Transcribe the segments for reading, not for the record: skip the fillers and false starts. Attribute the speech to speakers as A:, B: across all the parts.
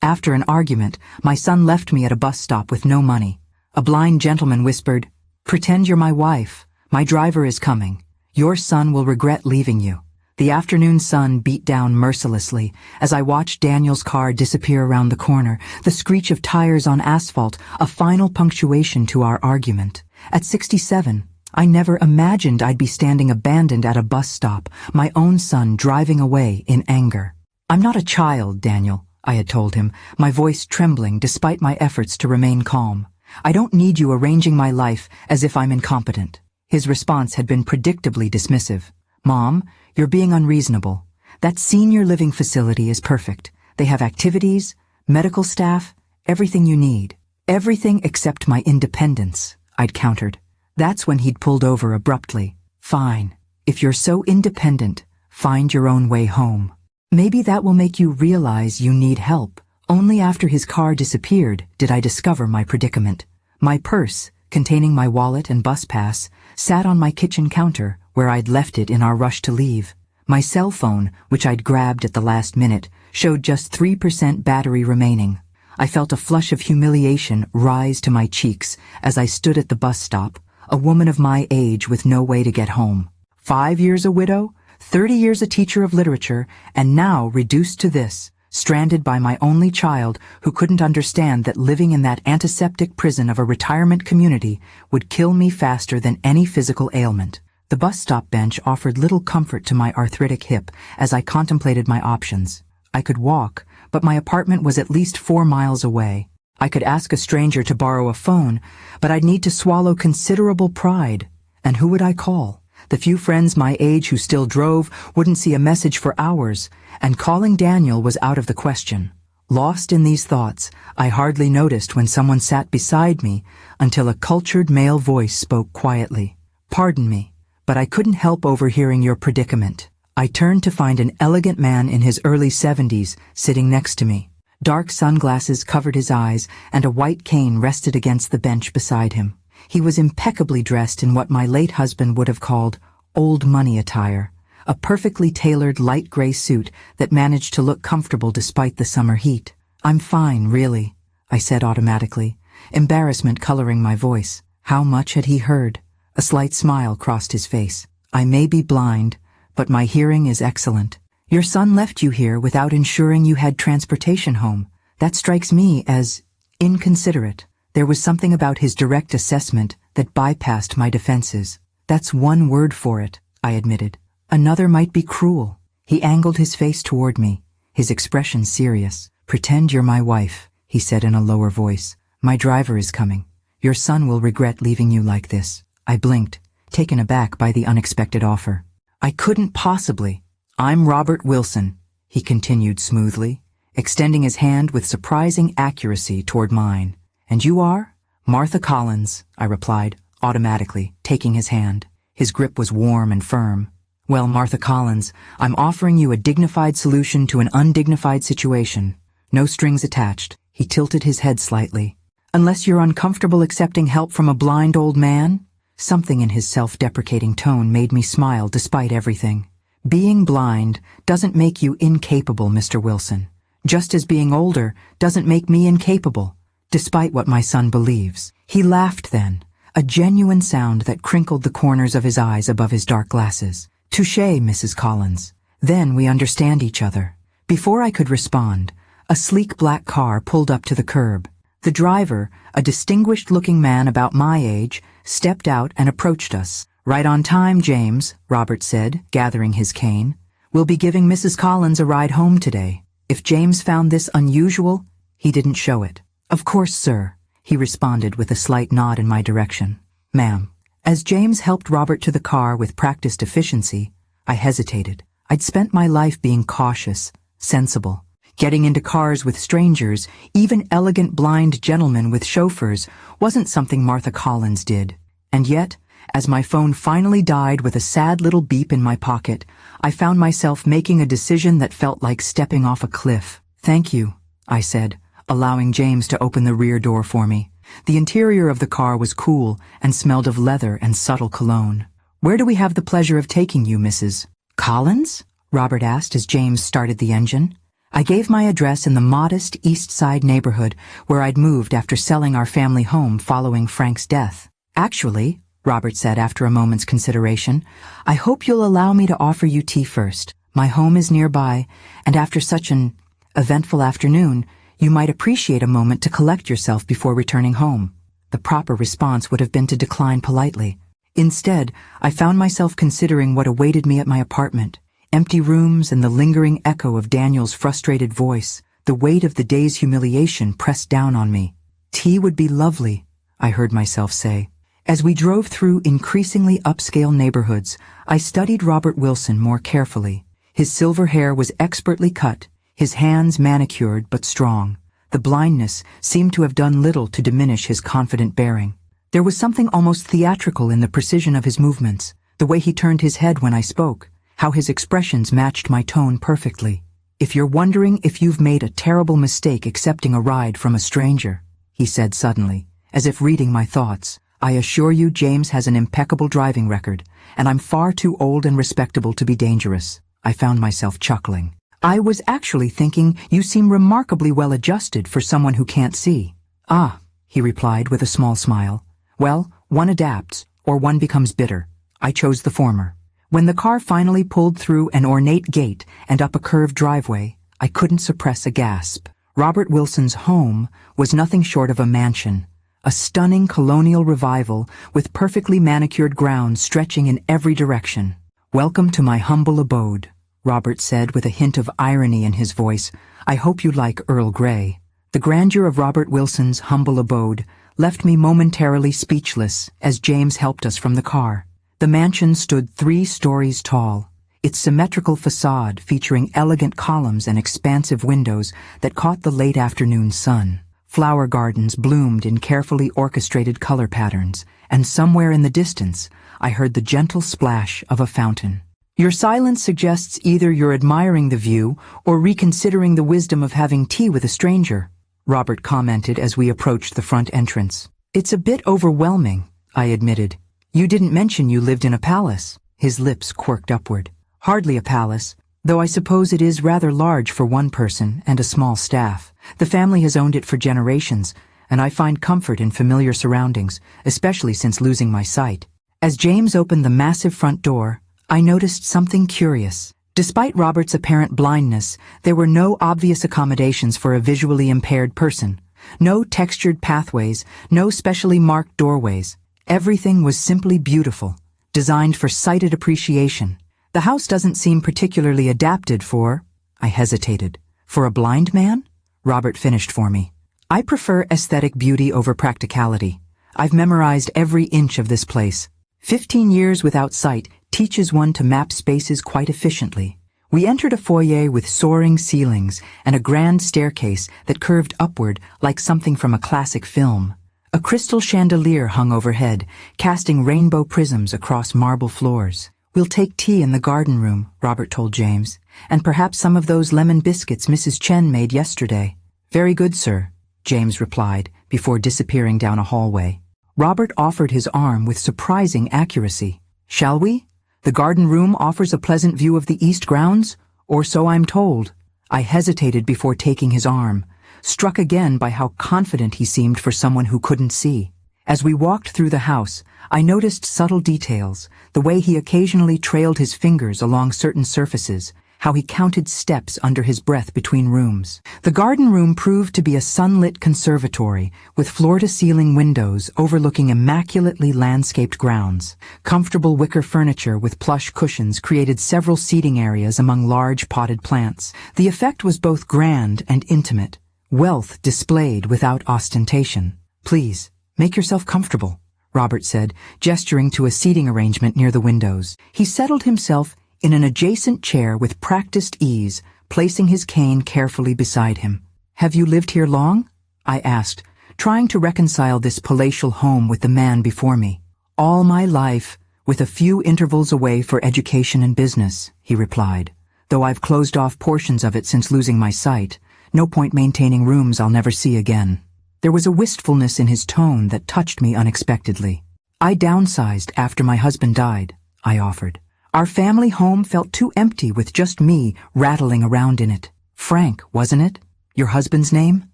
A: After an argument, my son left me at a bus stop with no money. A blind gentleman whispered, "Pretend you're my wife. My driver is coming. Your son will regret leaving you." The afternoon sun beat down mercilessly as I watched Daniel's car disappear around the corner, the screech of tires on asphalt, a final punctuation to our argument. At 67, I never imagined I'd be standing abandoned at a bus stop, my own son driving away in anger. "I'm not a child, Daniel," I had told him, my voice trembling despite my efforts to remain calm. "I don't need you arranging my life as if I'm incompetent." His response had been predictably dismissive. "Mom, you're being unreasonable. That senior living facility is perfect. They have activities, medical staff, everything you need." "Everything except my independence," I'd countered. That's when he'd pulled over abruptly. "Fine. If you're so independent, find your own way home. Maybe that will make you realize you need help." Only after his car disappeared did I discover my predicament. My purse, containing my wallet and bus pass, sat on my kitchen counter where I'd left it in our rush to leave. My cell phone, which I'd grabbed at the last minute, showed just 3% battery remaining. I felt a flush of humiliation rise to my cheeks as I stood at the bus stop, a woman of my age with no way to get home. 5 years a widow, 30 years a teacher of literature, and now reduced to this, stranded by my only child who couldn't understand that living in that antiseptic prison of a retirement community would kill me faster than any physical ailment. The bus stop bench offered little comfort to my arthritic hip as I contemplated my options. I could walk, but my apartment was at least 4 miles away. I could ask a stranger to borrow a phone, but I'd need to swallow considerable pride. And who would I call? The few friends my age who still drove wouldn't see a message for hours, and calling Daniel was out of the question. Lost in these thoughts, I hardly noticed when someone sat beside me until a cultured male voice spoke quietly. "Pardon me, but I couldn't help overhearing your predicament." I turned to find an elegant man in his early 70s sitting next to me. Dark sunglasses covered his eyes, and a white cane rested against the bench beside him. He was impeccably dressed in what my late husband would have called old money attire, a perfectly tailored light gray suit that managed to look comfortable despite the summer heat. "I'm fine, really," I said automatically, embarrassment coloring my voice. How much had he heard? A slight smile crossed his face. "I may be blind, but my hearing is excellent. Your son left you here without ensuring you had transportation home. That strikes me as inconsiderate." There was something about his direct assessment that bypassed my defenses. "That's one word for it," I admitted. "Another might be cruel." He angled his face toward me, his expression serious. "Pretend you're my wife," he said in a lower voice. "My driver is coming. Your son will regret leaving you like this." I blinked, taken aback by the unexpected offer. "I couldn't possibly." "I'm Robert Wilson," he continued smoothly, extending his hand with surprising accuracy toward mine. "And you are?" "Martha Collins," I replied, automatically, taking his hand. His grip was warm and firm. "Well, Martha Collins, I'm offering you a dignified solution to an undignified situation. No strings attached." He tilted his head slightly. "Unless you're uncomfortable accepting help from a blind old man?" Something in his self-deprecating tone made me smile despite everything. "Being blind doesn't make you incapable, Mr. Wilson. Just as being older doesn't make me incapable, despite what my son believes." He laughed then, a genuine sound that crinkled the corners of his eyes above his dark glasses. "Touché, Mrs. Collins. Then we understand each other." Before I could respond, a sleek black car pulled up to the curb. The driver, a distinguished-looking man about my age, stepped out and approached us. "Right on time, James," Robert said, gathering his cane. "We'll be giving Mrs. Collins a ride home today." If James found this unusual, he didn't show it. "Of course, sir," he responded with a slight nod in my direction. "Ma'am." As James helped Robert to the car with practiced efficiency, I hesitated. I'd spent my life being cautious, sensible. Getting into cars with strangers, even elegant blind gentlemen with chauffeurs, wasn't something Martha Collins did. And yet, as my phone finally died with a sad little beep in my pocket, I found myself making a decision that felt like stepping off a cliff. "Thank you," I said, allowing James to open the rear door for me. The interior of the car was cool and smelled of leather and subtle cologne. "Where do we have the pleasure of taking you, Mrs. Collins?" Robert asked as James started the engine. I gave my address in the modest East Side neighborhood where I'd moved after selling our family home following Frank's death. "Actually," Robert said after a moment's consideration, "I hope you'll allow me to offer you tea first. My home is nearby, and after such an eventful afternoon, you might appreciate a moment to collect yourself before returning home." The proper response would have been to decline politely. Instead, I found myself considering what awaited me at my apartment. Empty rooms and the lingering echo of Daniel's frustrated voice, the weight of the day's humiliation pressed down on me. "Tea would be lovely," I heard myself say. As we drove through increasingly upscale neighborhoods, I studied Robert Wilson more carefully. His silver hair was expertly cut, his hands manicured but strong. The blindness seemed to have done little to diminish his confident bearing. There was something almost theatrical in the precision of his movements, the way he turned his head when I spoke, how his expressions matched my tone perfectly. "If you're wondering if you've made a terrible mistake accepting a ride from a stranger," he said suddenly, as if reading my thoughts, "I assure you James has an impeccable driving record, and I'm far too old and respectable to be dangerous." I found myself chuckling. "I was actually thinking you seem remarkably well adjusted for someone who can't see." "Ah," he replied with a small smile. "Well, one adapts, or one becomes bitter. I chose the former." When the car finally pulled through an ornate gate and up a curved driveway, I couldn't suppress a gasp. Robert Wilson's home was nothing short of a mansion, a stunning colonial revival with perfectly manicured grounds stretching in every direction. "Welcome to my humble abode," Robert said with a hint of irony in his voice. "I hope you like Earl Grey." The grandeur of Robert Wilson's humble abode left me momentarily speechless as James helped us from the car. The mansion stood 3 stories tall, its symmetrical facade featuring elegant columns and expansive windows that caught the late afternoon sun. Flower gardens bloomed in carefully orchestrated color patterns, and somewhere in the distance, I heard the gentle splash of a fountain. "Your silence suggests either you're admiring the view or reconsidering the wisdom of having tea with a stranger," Robert commented as we approached the front entrance. "It's a bit overwhelming," I admitted. "You didn't mention you lived in a palace." His lips quirked upward. "Hardly a palace, though I suppose it is rather large for one person and a small staff. The family has owned it for generations, and I find comfort in familiar surroundings, especially since losing my sight." As James opened the massive front door, I noticed something curious. Despite Robert's apparent blindness, there were no obvious accommodations for a visually impaired person. No textured pathways, no specially marked doorways. Everything was simply beautiful, designed for sighted appreciation. "The house doesn't seem particularly adapted for—" I hesitated. "For a blind man?" Robert finished for me. "I prefer aesthetic beauty over practicality. I've memorized every inch of this place. 15 years without sight teaches one to map spaces quite efficiently." We entered a foyer with soaring ceilings and a grand staircase that curved upward like something from a classic film. A crystal chandelier hung overhead, casting rainbow prisms across marble floors. "We'll take tea in the garden room," Robert told James, "and perhaps some of those lemon biscuits Mrs. Chen made yesterday." "Very good, sir," James replied, before disappearing down a hallway. Robert offered his arm with surprising accuracy. "Shall we? The garden room offers a pleasant view of the east grounds, or so I'm told." I hesitated before taking his arm, struck again by how confident he seemed for someone who couldn't see. As we walked through the house, I noticed subtle details, the way he occasionally trailed his fingers along certain surfaces, how he counted steps under his breath between rooms. The garden room proved to be a sunlit conservatory with floor-to-ceiling windows overlooking immaculately landscaped grounds. Comfortable wicker furniture with plush cushions created several seating areas among large potted plants. The effect was both grand and intimate, wealth displayed without ostentation. "Please, make yourself comfortable," Robert said, gesturing to a seating arrangement near the windows. He settled himself in an adjacent chair with practiced ease, placing his cane carefully beside him. "Have you lived here long?" I asked, trying to reconcile this palatial home with the man before me. "All my life, with a few intervals away for education and business," he replied. "Though I've closed off portions of it since losing my sight, no point maintaining rooms I'll never see again." There was a wistfulness in his tone that touched me unexpectedly. "I downsized after my husband died," I offered. "Our family home felt too empty with just me rattling around in it." Frank, wasn't it? Your husband's name?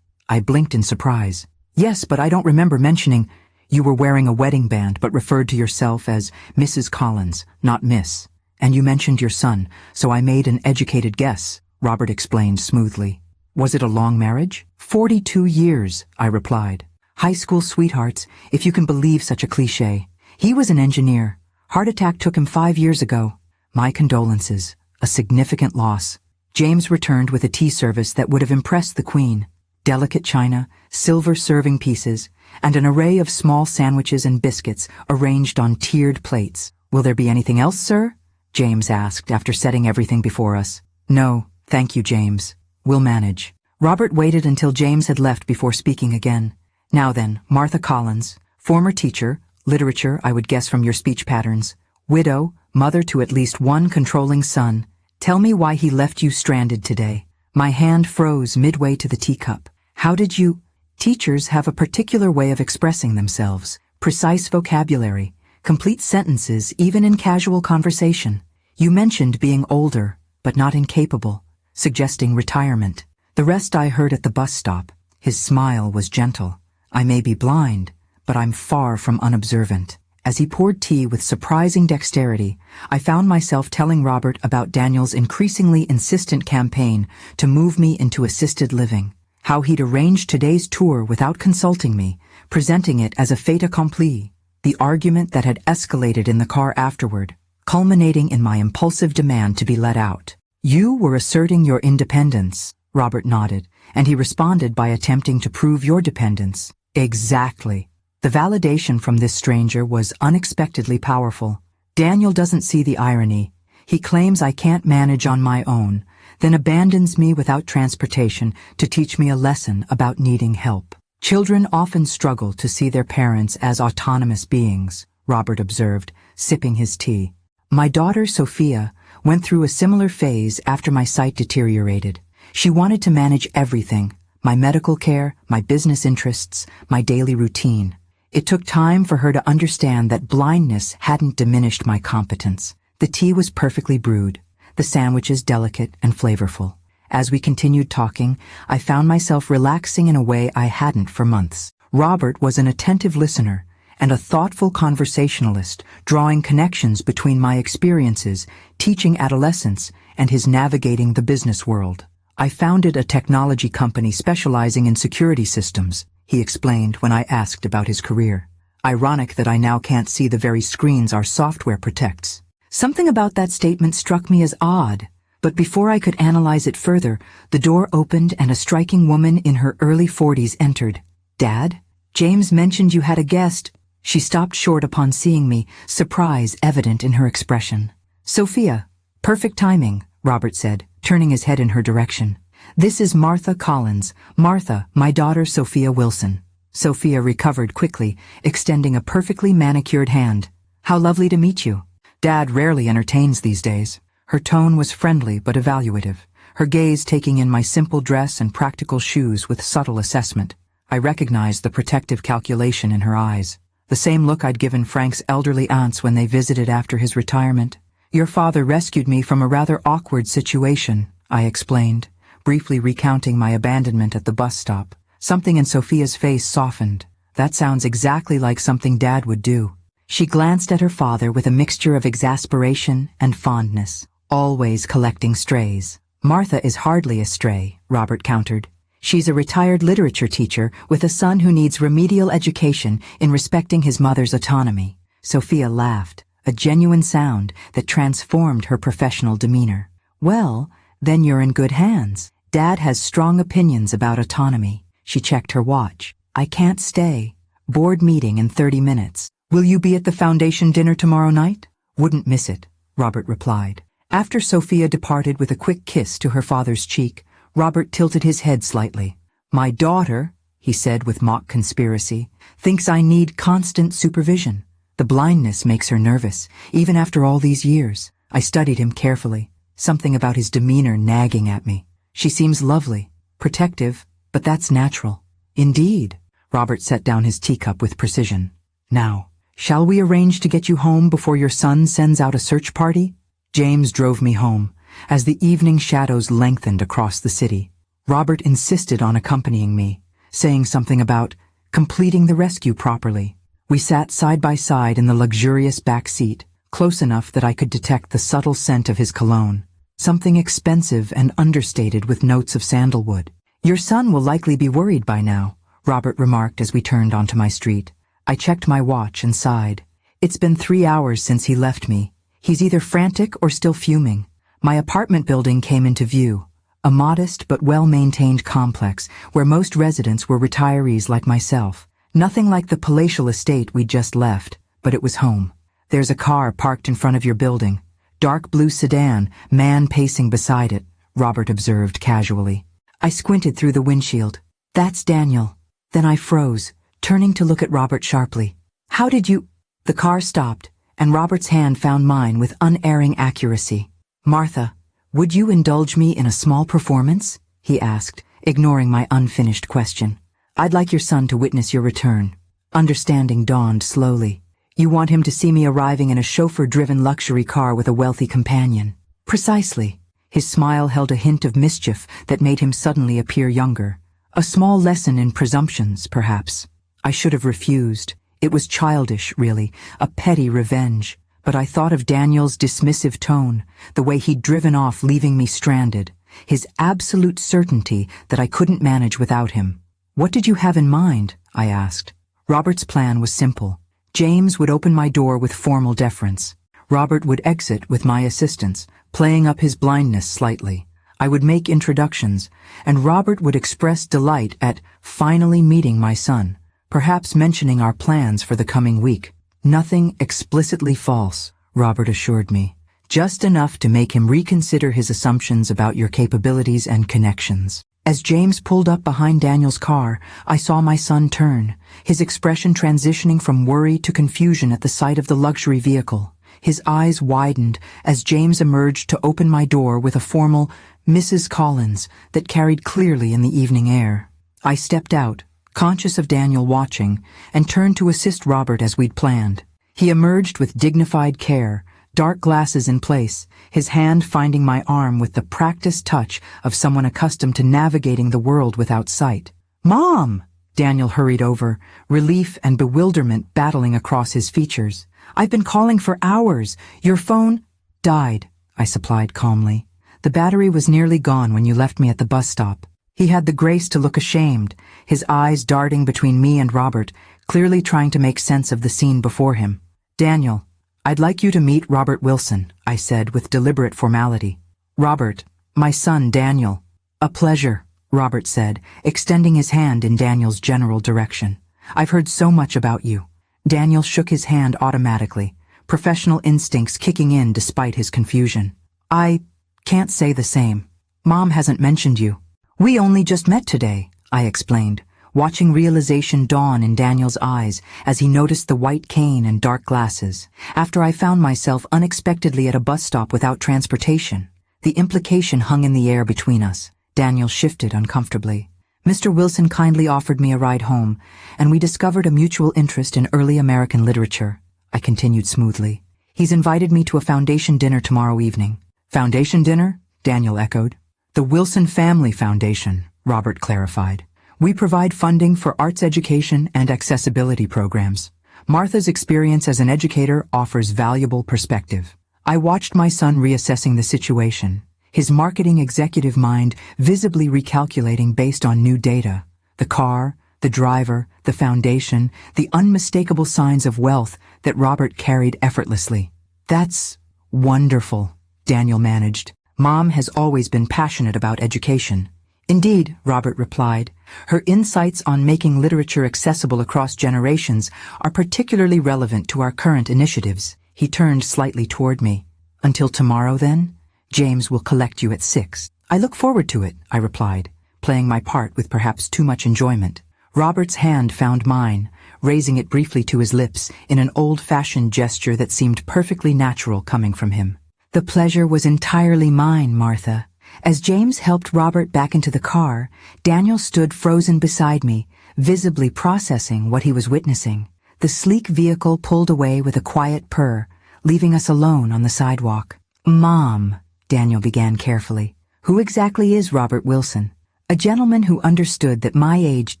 A: I blinked in surprise. Yes, but I don't remember mentioning. You were wearing a wedding band but referred to yourself as Mrs. Collins, not Miss. And you mentioned your son, so I made an educated guess, Robert explained smoothly. Was it a long marriage? 42 years, I replied. High school sweethearts, if you can believe such a cliché. He was an engineer. Heart attack took him 5 years ago. My condolences. A significant loss. James returned with a tea service that would have impressed the Queen. Delicate china, silver serving pieces, and an array of small sandwiches and biscuits arranged on tiered plates. Will there be anything else, sir? James asked after setting everything before us. No, thank you, James. We'll manage. Robert waited until James had left before speaking again. Now then, Martha Collins, former teacher, literature, I would guess from your speech patterns, widow, mother to at least one controlling son. Tell me why he left you stranded today. My hand froze midway to the teacup. How did you? Teachers have a particular way of expressing themselves, precise vocabulary, complete sentences even in casual conversation. You mentioned being older, but not incapable, suggesting retirement. The rest I heard at the bus stop. His smile was gentle. I may be blind, but I'm far from unobservant. As he poured tea with surprising dexterity, I found myself telling Robert about Daniel's increasingly insistent campaign to move me into assisted living, how he'd arranged today's tour without consulting me, presenting it as a fait accompli, the argument that had escalated in the car afterward, culminating in my impulsive demand to be let out. You were asserting your independence, Robert nodded, and he responded by attempting to prove your dependence. Exactly. The validation from this stranger was unexpectedly powerful. Daniel doesn't see the irony. He claims I can't manage on my own, then abandons me without transportation to teach me a lesson about needing help. Children often struggle to see their parents as autonomous beings, Robert observed, sipping his tea. My daughter, Sophia, went through a similar phase after my sight deteriorated. She wanted to manage everything, my medical care, my business interests, my daily routine. It took time for her to understand that blindness hadn't diminished my competence. The tea was perfectly brewed, the sandwiches delicate and flavorful. As we continued talking, I found myself relaxing in a way I hadn't for months. Robert was an attentive listener and a thoughtful conversationalist, drawing connections between my experiences, teaching adolescence, and his navigating the business world. I founded a technology company specializing in security systems, he explained when I asked about his career. Ironic that I now can't see the very screens our software protects. Something about that statement struck me as odd, but before I could analyze it further, the door opened and a striking woman in her early 40s entered. Dad? James mentioned you had a guest. She stopped short upon seeing me, surprise evident in her expression. Sophia. Perfect timing, Robert said, turning his head in her direction. This is Martha Collins. Martha, my daughter Sophia Wilson. Sophia recovered quickly, extending a perfectly manicured hand. How lovely to meet you. Dad rarely entertains these days. Her tone was friendly but evaluative, her gaze taking in my simple dress and practical shoes with subtle assessment. I recognized the protective calculation in her eyes. The same look I'd given Frank's elderly aunts when they visited after his retirement. Your father rescued me from a rather awkward situation, I explained, briefly recounting my abandonment at the bus stop. Something in Sophia's face softened. That sounds exactly like something Dad would do. She glanced at her father with a mixture of exasperation and fondness, always collecting strays. Martha is hardly a stray, Robert countered. She's a retired literature teacher with a son who needs remedial education in respecting his mother's autonomy. Sophia laughed, a genuine sound that transformed her professional demeanor. Well, then you're in good hands. Dad has strong opinions about autonomy. She checked her watch. I can't stay. Board meeting in 30 minutes. Will you be at the foundation dinner tomorrow night? Wouldn't miss it, Robert replied. After Sophia departed with a quick kiss to her father's cheek, Robert tilted his head slightly. My daughter, he said with mock conspiracy, thinks I need constant supervision. The blindness makes her nervous, even after all these years. I studied him carefully, something about his demeanor nagging at me. She seems lovely, protective, but that's natural. Indeed. Robert set down his teacup with precision. Now, shall we arrange to get you home before your son sends out a search party? James drove me home, as the evening shadows lengthened across the city. Robert insisted on accompanying me, saying something about completing the rescue properly. We sat side by side in the luxurious back seat, close enough that I could detect the subtle scent of his cologne, something expensive and understated with notes of sandalwood. "Your son will likely be worried by now," Robert remarked as we turned onto my street. I checked my watch and sighed. It's been 3 hours since he left me. He's either frantic or still fuming. My apartment building came into view, a modest but well-maintained complex where most residents were retirees like myself. Nothing like the palatial estate we'd just left, but it was home. "There's a car parked in front of your building. Dark blue sedan, man pacing beside it," Robert observed casually. I squinted through the windshield. "That's Daniel." Then I froze, turning to look at Robert sharply. "How did you—" The car stopped, and Robert's hand found mine with unerring accuracy. "Martha, would you indulge me in a small performance?" he asked, ignoring my unfinished question. "I'd like your son to witness your return." Understanding dawned slowly. "You want him to see me arriving in a chauffeur-driven luxury car with a wealthy companion." "Precisely." His smile held a hint of mischief that made him suddenly appear younger. A small lesson in presumptions, perhaps. I should have refused. It was childish, really, a petty revenge. But I thought of Daniel's dismissive tone, the way he'd driven off leaving me stranded, his absolute certainty that I couldn't manage without him. "What did you have in mind?" I asked. Robert's plan was simple. James would open my door with formal deference. Robert would exit with my assistance, playing up his blindness slightly. I would make introductions, and Robert would express delight at finally meeting my son, perhaps mentioning our plans for the coming week. "Nothing explicitly false," Robert assured me. "Just enough to make him reconsider his assumptions about your capabilities and connections." As James pulled up behind Daniel's car, I saw my son turn, his expression transitioning from worry to confusion at the sight of the luxury vehicle. His eyes widened as James emerged to open my door with a formal "Mrs. Collins" that carried clearly in the evening air. I stepped out, conscious of Daniel watching, and turned to assist Robert as we'd planned. He emerged with dignified care, dark glasses in place, his hand finding my arm with the practiced touch of someone accustomed to navigating the world without sight. "Mom!" Daniel hurried over, relief and bewilderment battling across his features. "I've been calling for hours. Your phone—" "Died," I supplied calmly. "The battery was nearly gone when you left me at the bus stop." He had the grace to look ashamed, his eyes darting between me and Robert, clearly trying to make sense of the scene before him. "Daniel, I'd like you to meet Robert Wilson," I said with deliberate formality. "Robert, my son Daniel." "A pleasure," Robert said, extending his hand in Daniel's general direction. "I've heard so much about you." Daniel shook his hand automatically, professional instincts kicking in despite his confusion. "I can't say the same. Mom hasn't mentioned you." "We only just met today," I explained, watching realization dawn in Daniel's eyes as he noticed the white cane and dark glasses, after I found myself unexpectedly at a bus stop without transportation. The implication hung in the air between us. Daniel shifted uncomfortably. "Mr. Wilson kindly offered me a ride home, and we discovered a mutual interest in early American literature," I continued smoothly. "He's invited me to a foundation dinner tomorrow evening." "Foundation dinner?" Daniel echoed. "The Wilson Family Foundation," Robert clarified. "We provide funding for arts education and accessibility programs. Martha's experience as an educator offers valuable perspective." I watched my son reassessing the situation, his marketing executive mind visibly recalculating based on new data. The car, the driver, the foundation, the unmistakable signs of wealth that Robert carried effortlessly. "That's wonderful," Daniel managed. "Mom has always been passionate about education." "Indeed," Robert replied. "Her insights on making literature accessible across generations are particularly relevant to our current initiatives." He turned slightly toward me. "Until tomorrow, then? James will collect you at 6. "I look forward to it," I replied, playing my part with perhaps too much enjoyment. Robert's hand found mine, raising it briefly to his lips in an old-fashioned gesture that seemed perfectly natural coming from him. "The pleasure was entirely mine, Martha." As James helped Robert back into the car, Daniel stood frozen beside me, visibly processing what he was witnessing. The sleek vehicle pulled away with a quiet purr, leaving us alone on the sidewalk. "Mom," Daniel began carefully. Who exactly is Robert Wilson? A gentleman who understood that my age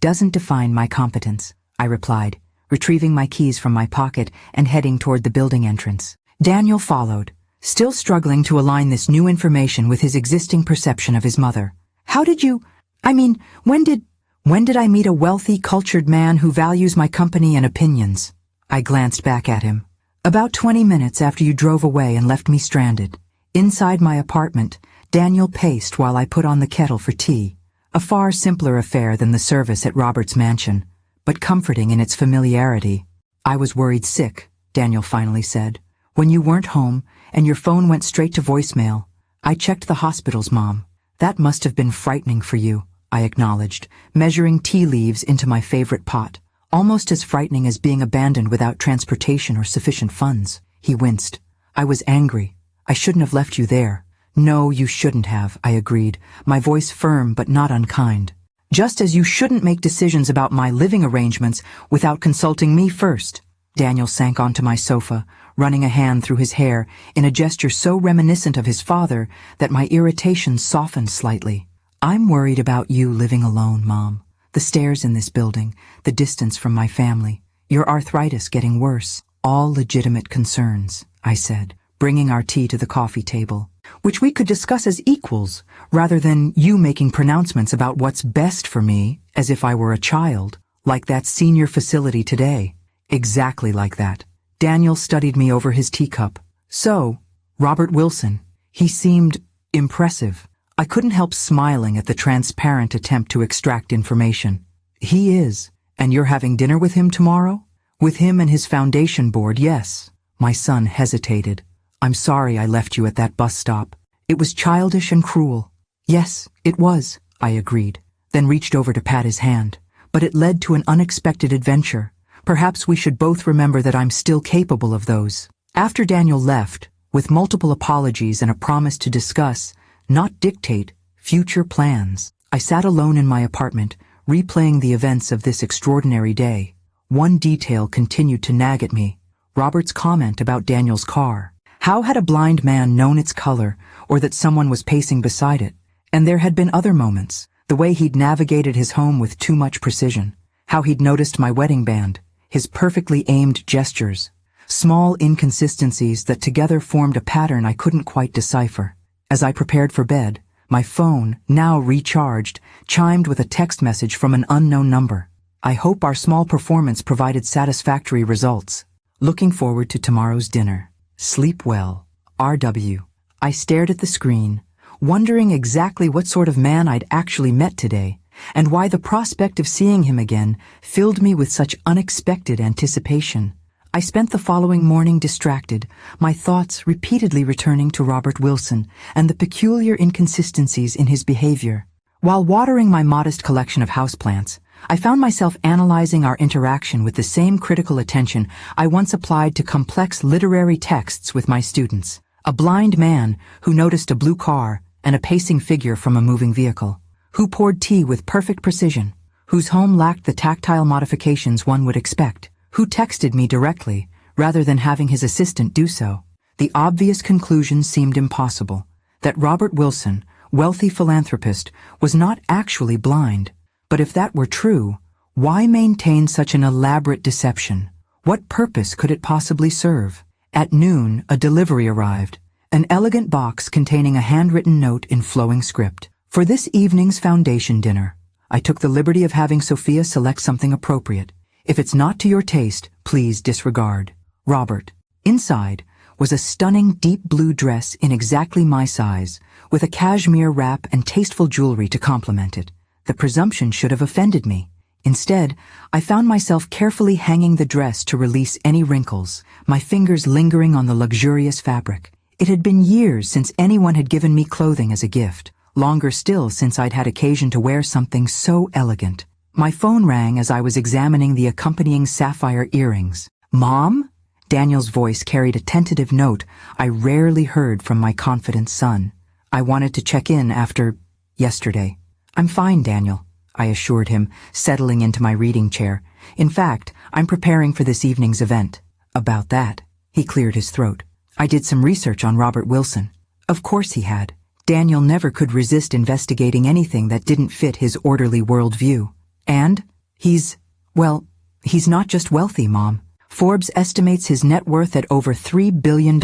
A: doesn't define my competence, I replied, retrieving my keys from my pocket and heading toward the building entrance. Daniel followed, still struggling to align this new information with his existing perception of his mother. When did I meet a wealthy, cultured man who values my company and opinions? I glanced back at him. About 20 minutes after you drove away and left me stranded. Inside my apartment, Daniel paced while I put on the kettle for tea, a far simpler affair than the service at Robert's mansion, but comforting in its familiarity. I was worried sick, Daniel finally said. When you weren't home and your phone went straight to voicemail, I checked the hospitals, Mom. That must have been frightening for you, I acknowledged, measuring tea leaves into my favorite pot. Almost as frightening as being abandoned without transportation or sufficient funds. He winced. I was angry. I shouldn't have left you there. No, you shouldn't have, I agreed, my voice firm but not unkind. Just as you shouldn't make decisions about my living arrangements without consulting me first. Daniel sank onto my sofa, running a hand through his hair in a gesture so reminiscent of his father that my irritation softened slightly. I'm worried about you living alone, Mom. The stairs in this building, the distance from my family, your arthritis getting worse. All legitimate concerns, I said, bringing our tea to the coffee table, which we could discuss as equals, rather than you making pronouncements about what's best for me as if I were a child, like that senior facility today. Exactly like that. Daniel studied me over his teacup. So, Robert Wilson. He seemed impressive. I couldn't help smiling at the transparent attempt to extract information. He is. And you're having dinner with him tomorrow? With him and his foundation board, yes. My son hesitated. I'm sorry I left you at that bus stop. It was childish and cruel. Yes, it was, I agreed, then reached over to pat his hand. But it led to an unexpected adventure. Perhaps we should both remember that I'm still capable of those. After Daniel left, with multiple apologies and a promise to discuss, not dictate, future plans, I sat alone in my apartment, replaying the events of this extraordinary day. One detail continued to nag at me. Robert's comment about Daniel's car. How had a blind man known its color, or that someone was pacing beside it? And there had been other moments. The way he'd navigated his home with too much precision. How he'd noticed my wedding band. His perfectly aimed gestures. Small inconsistencies that together formed a pattern I couldn't quite decipher. As I prepared for bed, my phone, now recharged, chimed with a text message from an unknown number. I hope our small performance provided satisfactory results. Looking forward to tomorrow's dinner. Sleep well. R.W. I stared at the screen, wondering exactly what sort of man I'd actually met today, and why the prospect of seeing him again filled me with such unexpected anticipation. I spent the following morning distracted, my thoughts repeatedly returning to Robert Wilson and the peculiar inconsistencies in his behavior. While watering my modest collection of houseplants, I found myself analyzing our interaction with the same critical attention I once applied to complex literary texts with my students. A blind man who noticed a blue car and a pacing figure from a moving vehicle, who poured tea with perfect precision, whose home lacked the tactile modifications one would expect, who texted me directly rather than having his assistant do so. The obvious conclusion seemed impossible, that Robert Wilson, wealthy philanthropist, was not actually blind. But if that were true, why maintain such an elaborate deception? What purpose could it possibly serve? At noon, a delivery arrived, an elegant box containing a handwritten note in flowing script. For this evening's foundation dinner, I took the liberty of having Sophia select something appropriate. If it's not to your taste, please disregard. Robert. Inside was a stunning deep blue dress in exactly my size, with a cashmere wrap and tasteful jewelry to complement it. The presumption should have offended me. Instead, I found myself carefully hanging the dress to release any wrinkles, my fingers lingering on the luxurious fabric. It had been years since anyone had given me clothing as a gift, longer still since I'd had occasion to wear something so elegant. My phone rang as I was examining the accompanying sapphire earrings. Mom? Daniel's voice carried a tentative note I rarely heard from my confident son. I wanted to check in after yesterday. I'm fine, Daniel, I assured him, settling into my reading chair. In fact, I'm preparing for this evening's event. About that, he cleared his throat. I did some research on Robert Wilson. Of course he had. Daniel never could resist investigating anything that didn't fit his orderly worldview. And he's not just wealthy, Mom. Forbes estimates his net worth at over $3 billion.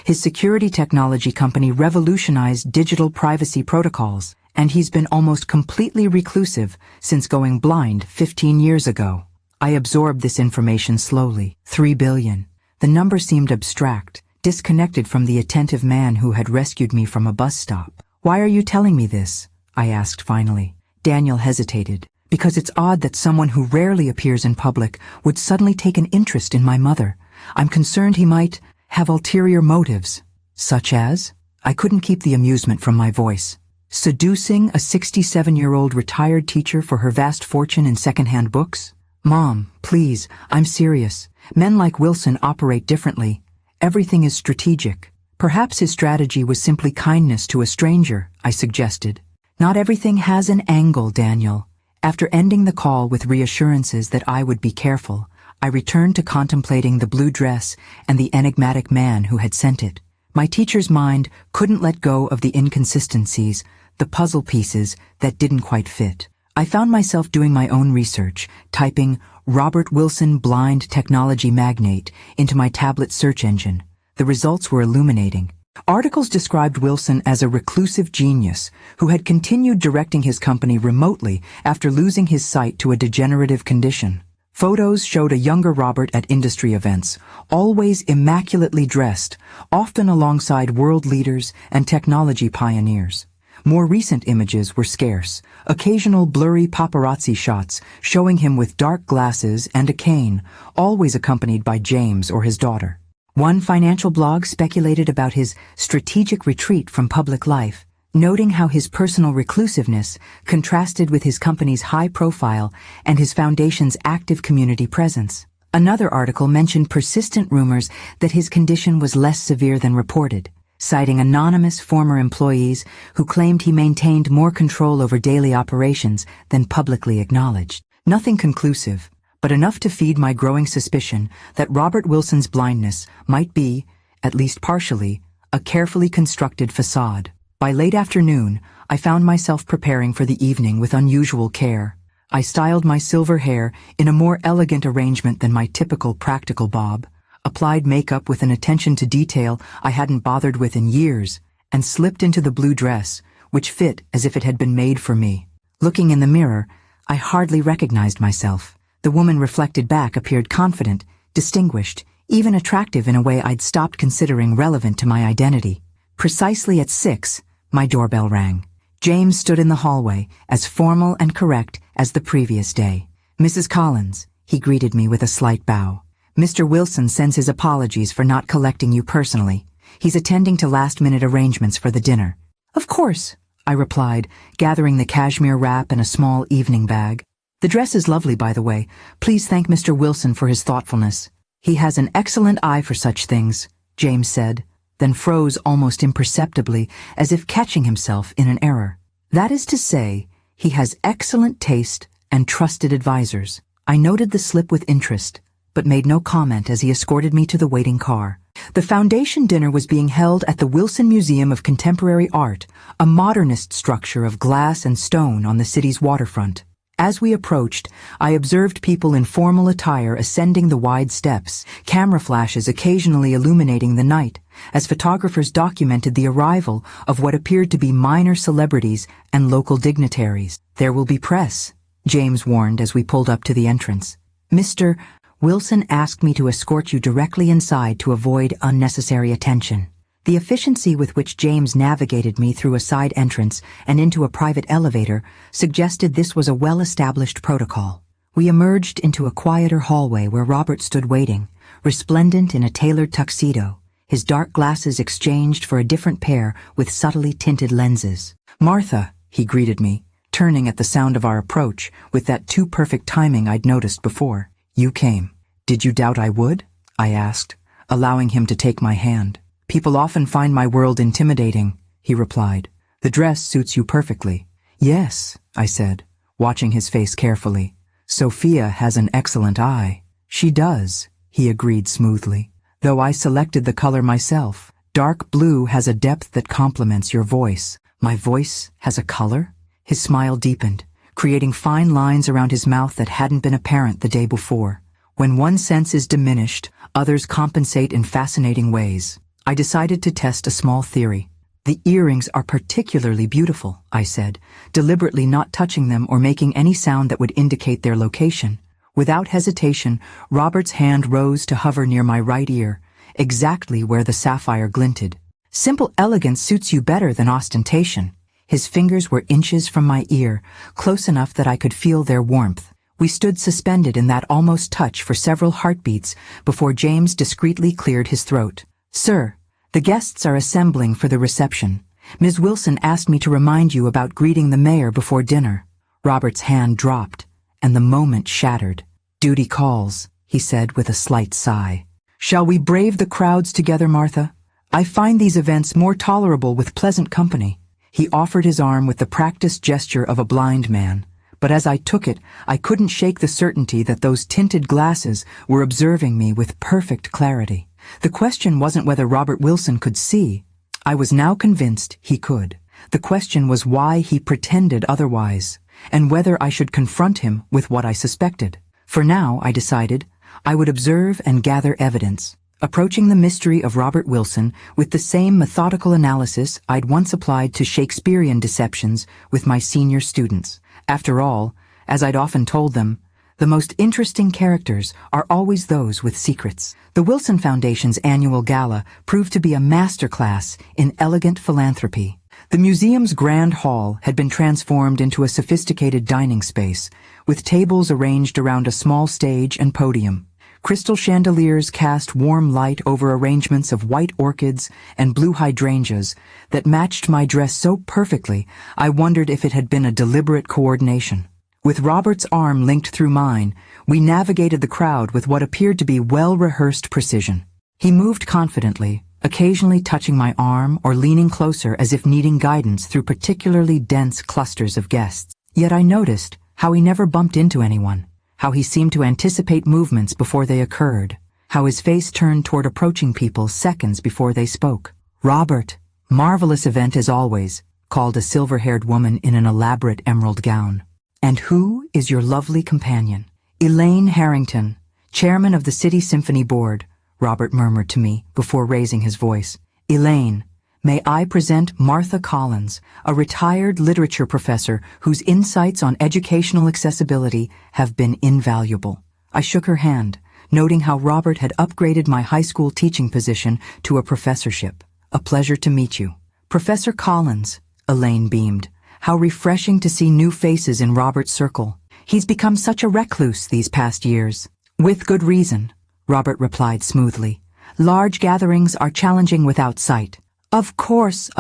A: His security technology company revolutionized digital privacy protocols, and he's been almost completely reclusive since going blind 15 years ago. I absorbed this information slowly. 3 billion. The number seemed abstract, disconnected from the attentive man who had rescued me from a bus stop. Why are you telling me this? I asked finally. Daniel hesitated. Because it's odd that someone who rarely appears in public would suddenly take an interest in my mother. I'm concerned he might have ulterior motives. Such as? I couldn't keep the amusement from my voice. Seducing a 67-year-old retired teacher for her vast fortune in second-hand books? Mom, please, I'm serious. Men like Wilson operate differently. Everything is strategic. Perhaps his strategy was simply kindness to a stranger, I suggested. Not everything has an angle, Daniel. After ending the call with reassurances that I would be careful, I returned to contemplating the blue dress and the enigmatic man who had sent it. My teacher's mind couldn't let go of the inconsistencies, the puzzle pieces that didn't quite fit. I found myself doing my own research, typing Robert Wilson blind technology magnate into my tablet search engine. The results were illuminating. Articles described Wilson as a reclusive genius who had continued directing his company remotely after losing his sight to a degenerative condition. Photos showed a younger Robert at industry events, always immaculately dressed, often alongside world leaders and technology pioneers. More recent images were scarce, occasional blurry paparazzi shots showing him with dark glasses and a cane, always accompanied by James or his daughter. One financial blog speculated about his strategic retreat from public life, noting how his personal reclusiveness contrasted with his company's high profile and his foundation's active community presence. Another article mentioned persistent rumors that his condition was less severe than reported, citing anonymous former employees who claimed he maintained more control over daily operations than publicly acknowledged. Nothing conclusive, but enough to feed my growing suspicion that Robert Wilson's blindness might be, at least partially, a carefully constructed facade. By late afternoon, I found myself preparing for the evening with unusual care. I styled my silver hair in a more elegant arrangement than my typical practical bob, applied makeup with an attention to detail I hadn't bothered with in years, and slipped into the blue dress, which fit as if it had been made for me. Looking in the mirror, I hardly recognized myself. The woman reflected back appeared confident, distinguished, even attractive in a way I'd stopped considering relevant to my identity. Precisely at 6, my doorbell rang. James stood in the hallway, as formal and correct as the previous day. Mrs. Collins, he greeted me with a slight bow. Mr. Wilson sends his apologies for not collecting you personally. He's attending to last-minute arrangements for the dinner. Of course, I replied, gathering the cashmere wrap and a small evening bag. The dress is lovely, by the way. Please thank Mr. Wilson for his thoughtfulness. He has an excellent eye for such things, James said, then froze almost imperceptibly, as if catching himself in an error. That is to say, he has excellent taste and trusted advisors. I noted the slip with interest, but made no comment as he escorted me to the waiting car. The foundation dinner was being held at the Wilson Museum of Contemporary Art, a modernist structure of glass and stone on the city's waterfront. As we approached, I observed people in formal attire ascending the wide steps, camera flashes occasionally illuminating the night, as photographers documented the arrival of what appeared to be minor celebrities and local dignitaries. There will be press, James warned as we pulled up to the entrance. Mr. Wilson asked me to escort you directly inside to avoid unnecessary attention. The efficiency with which James navigated me through a side entrance and into a private elevator suggested this was a well-established protocol. We emerged into a quieter hallway where Robert stood waiting, resplendent in a tailored tuxedo, his dark glasses exchanged for a different pair with subtly tinted lenses. Martha, he greeted me, turning at the sound of our approach with that too-perfect timing I'd noticed before. You came. Did you doubt I would? I asked, allowing him to take my hand. People often find my world intimidating, he replied. The dress suits you perfectly. Yes, I said, watching his face carefully. Sophia has an excellent eye. She does, he agreed smoothly. Though I selected the color myself. Dark blue has a depth that complements your voice. My voice has a color? His smile deepened, creating fine lines around his mouth that hadn't been apparent the day before. When one sense is diminished, others compensate in fascinating ways. I decided to test a small theory. The earrings are particularly beautiful, I said, deliberately not touching them or making any sound that would indicate their location. Without hesitation, Robert's hand rose to hover near my right ear, exactly where the sapphire glinted. Simple elegance suits you better than ostentation. His fingers were inches from my ear, close enough that I could feel their warmth. We stood suspended in that almost touch for several heartbeats before James discreetly cleared his throat. "Sir, the guests are assembling for the reception. Ms. Wilson asked me to remind you about greeting the mayor before dinner." Robert's hand dropped, and the moment shattered. "Duty calls," he said with a slight sigh. "Shall we brave the crowds together, Martha? I find these events more tolerable with pleasant company." He offered his arm with the practiced gesture of a blind man, but as I took it, I couldn't shake the certainty that those tinted glasses were observing me with perfect clarity. The question wasn't whether Robert Wilson could see. I was now convinced he could. The question was why he pretended otherwise, and whether I should confront him with what I suspected. For now, I decided, I would observe and gather evidence, approaching the mystery of Robert Wilson with the same methodical analysis I'd once applied to Shakespearean deceptions with my senior students. After all, as I'd often told them, the most interesting characters are always those with secrets. The Wilson Foundation's annual gala proved to be a masterclass in elegant philanthropy. The museum's grand hall had been transformed into a sophisticated dining space, with tables arranged around a small stage and podium. Crystal chandeliers cast warm light over arrangements of white orchids and blue hydrangeas that matched my dress so perfectly I wondered if it had been a deliberate coordination. With Robert's arm linked through mine, we navigated the crowd with what appeared to be well-rehearsed precision. He moved confidently, occasionally touching my arm or leaning closer as if needing guidance through particularly dense clusters of guests. Yet I noticed how he never bumped into anyone, how he seemed to anticipate movements before they occurred, how his face turned toward approaching people seconds before they spoke. "Robert, marvelous event as always," called a silver-haired woman in an elaborate emerald gown. "And who is your lovely companion?" "Elaine Harrington, chairman of the City Symphony Board," Robert murmured to me before raising his voice. "Elaine, may I present Martha Collins, a retired literature professor whose insights on educational accessibility have been invaluable." I shook her hand, noting how Robert had upgraded my high school teaching position to a professorship. "A pleasure to meet you." "Professor Collins," Elaine beamed. "How refreshing to see new faces in Robert's circle. He's become such a recluse these past years." "With good reason," Robert replied smoothly. "Large gatherings are challenging without sight." Of course,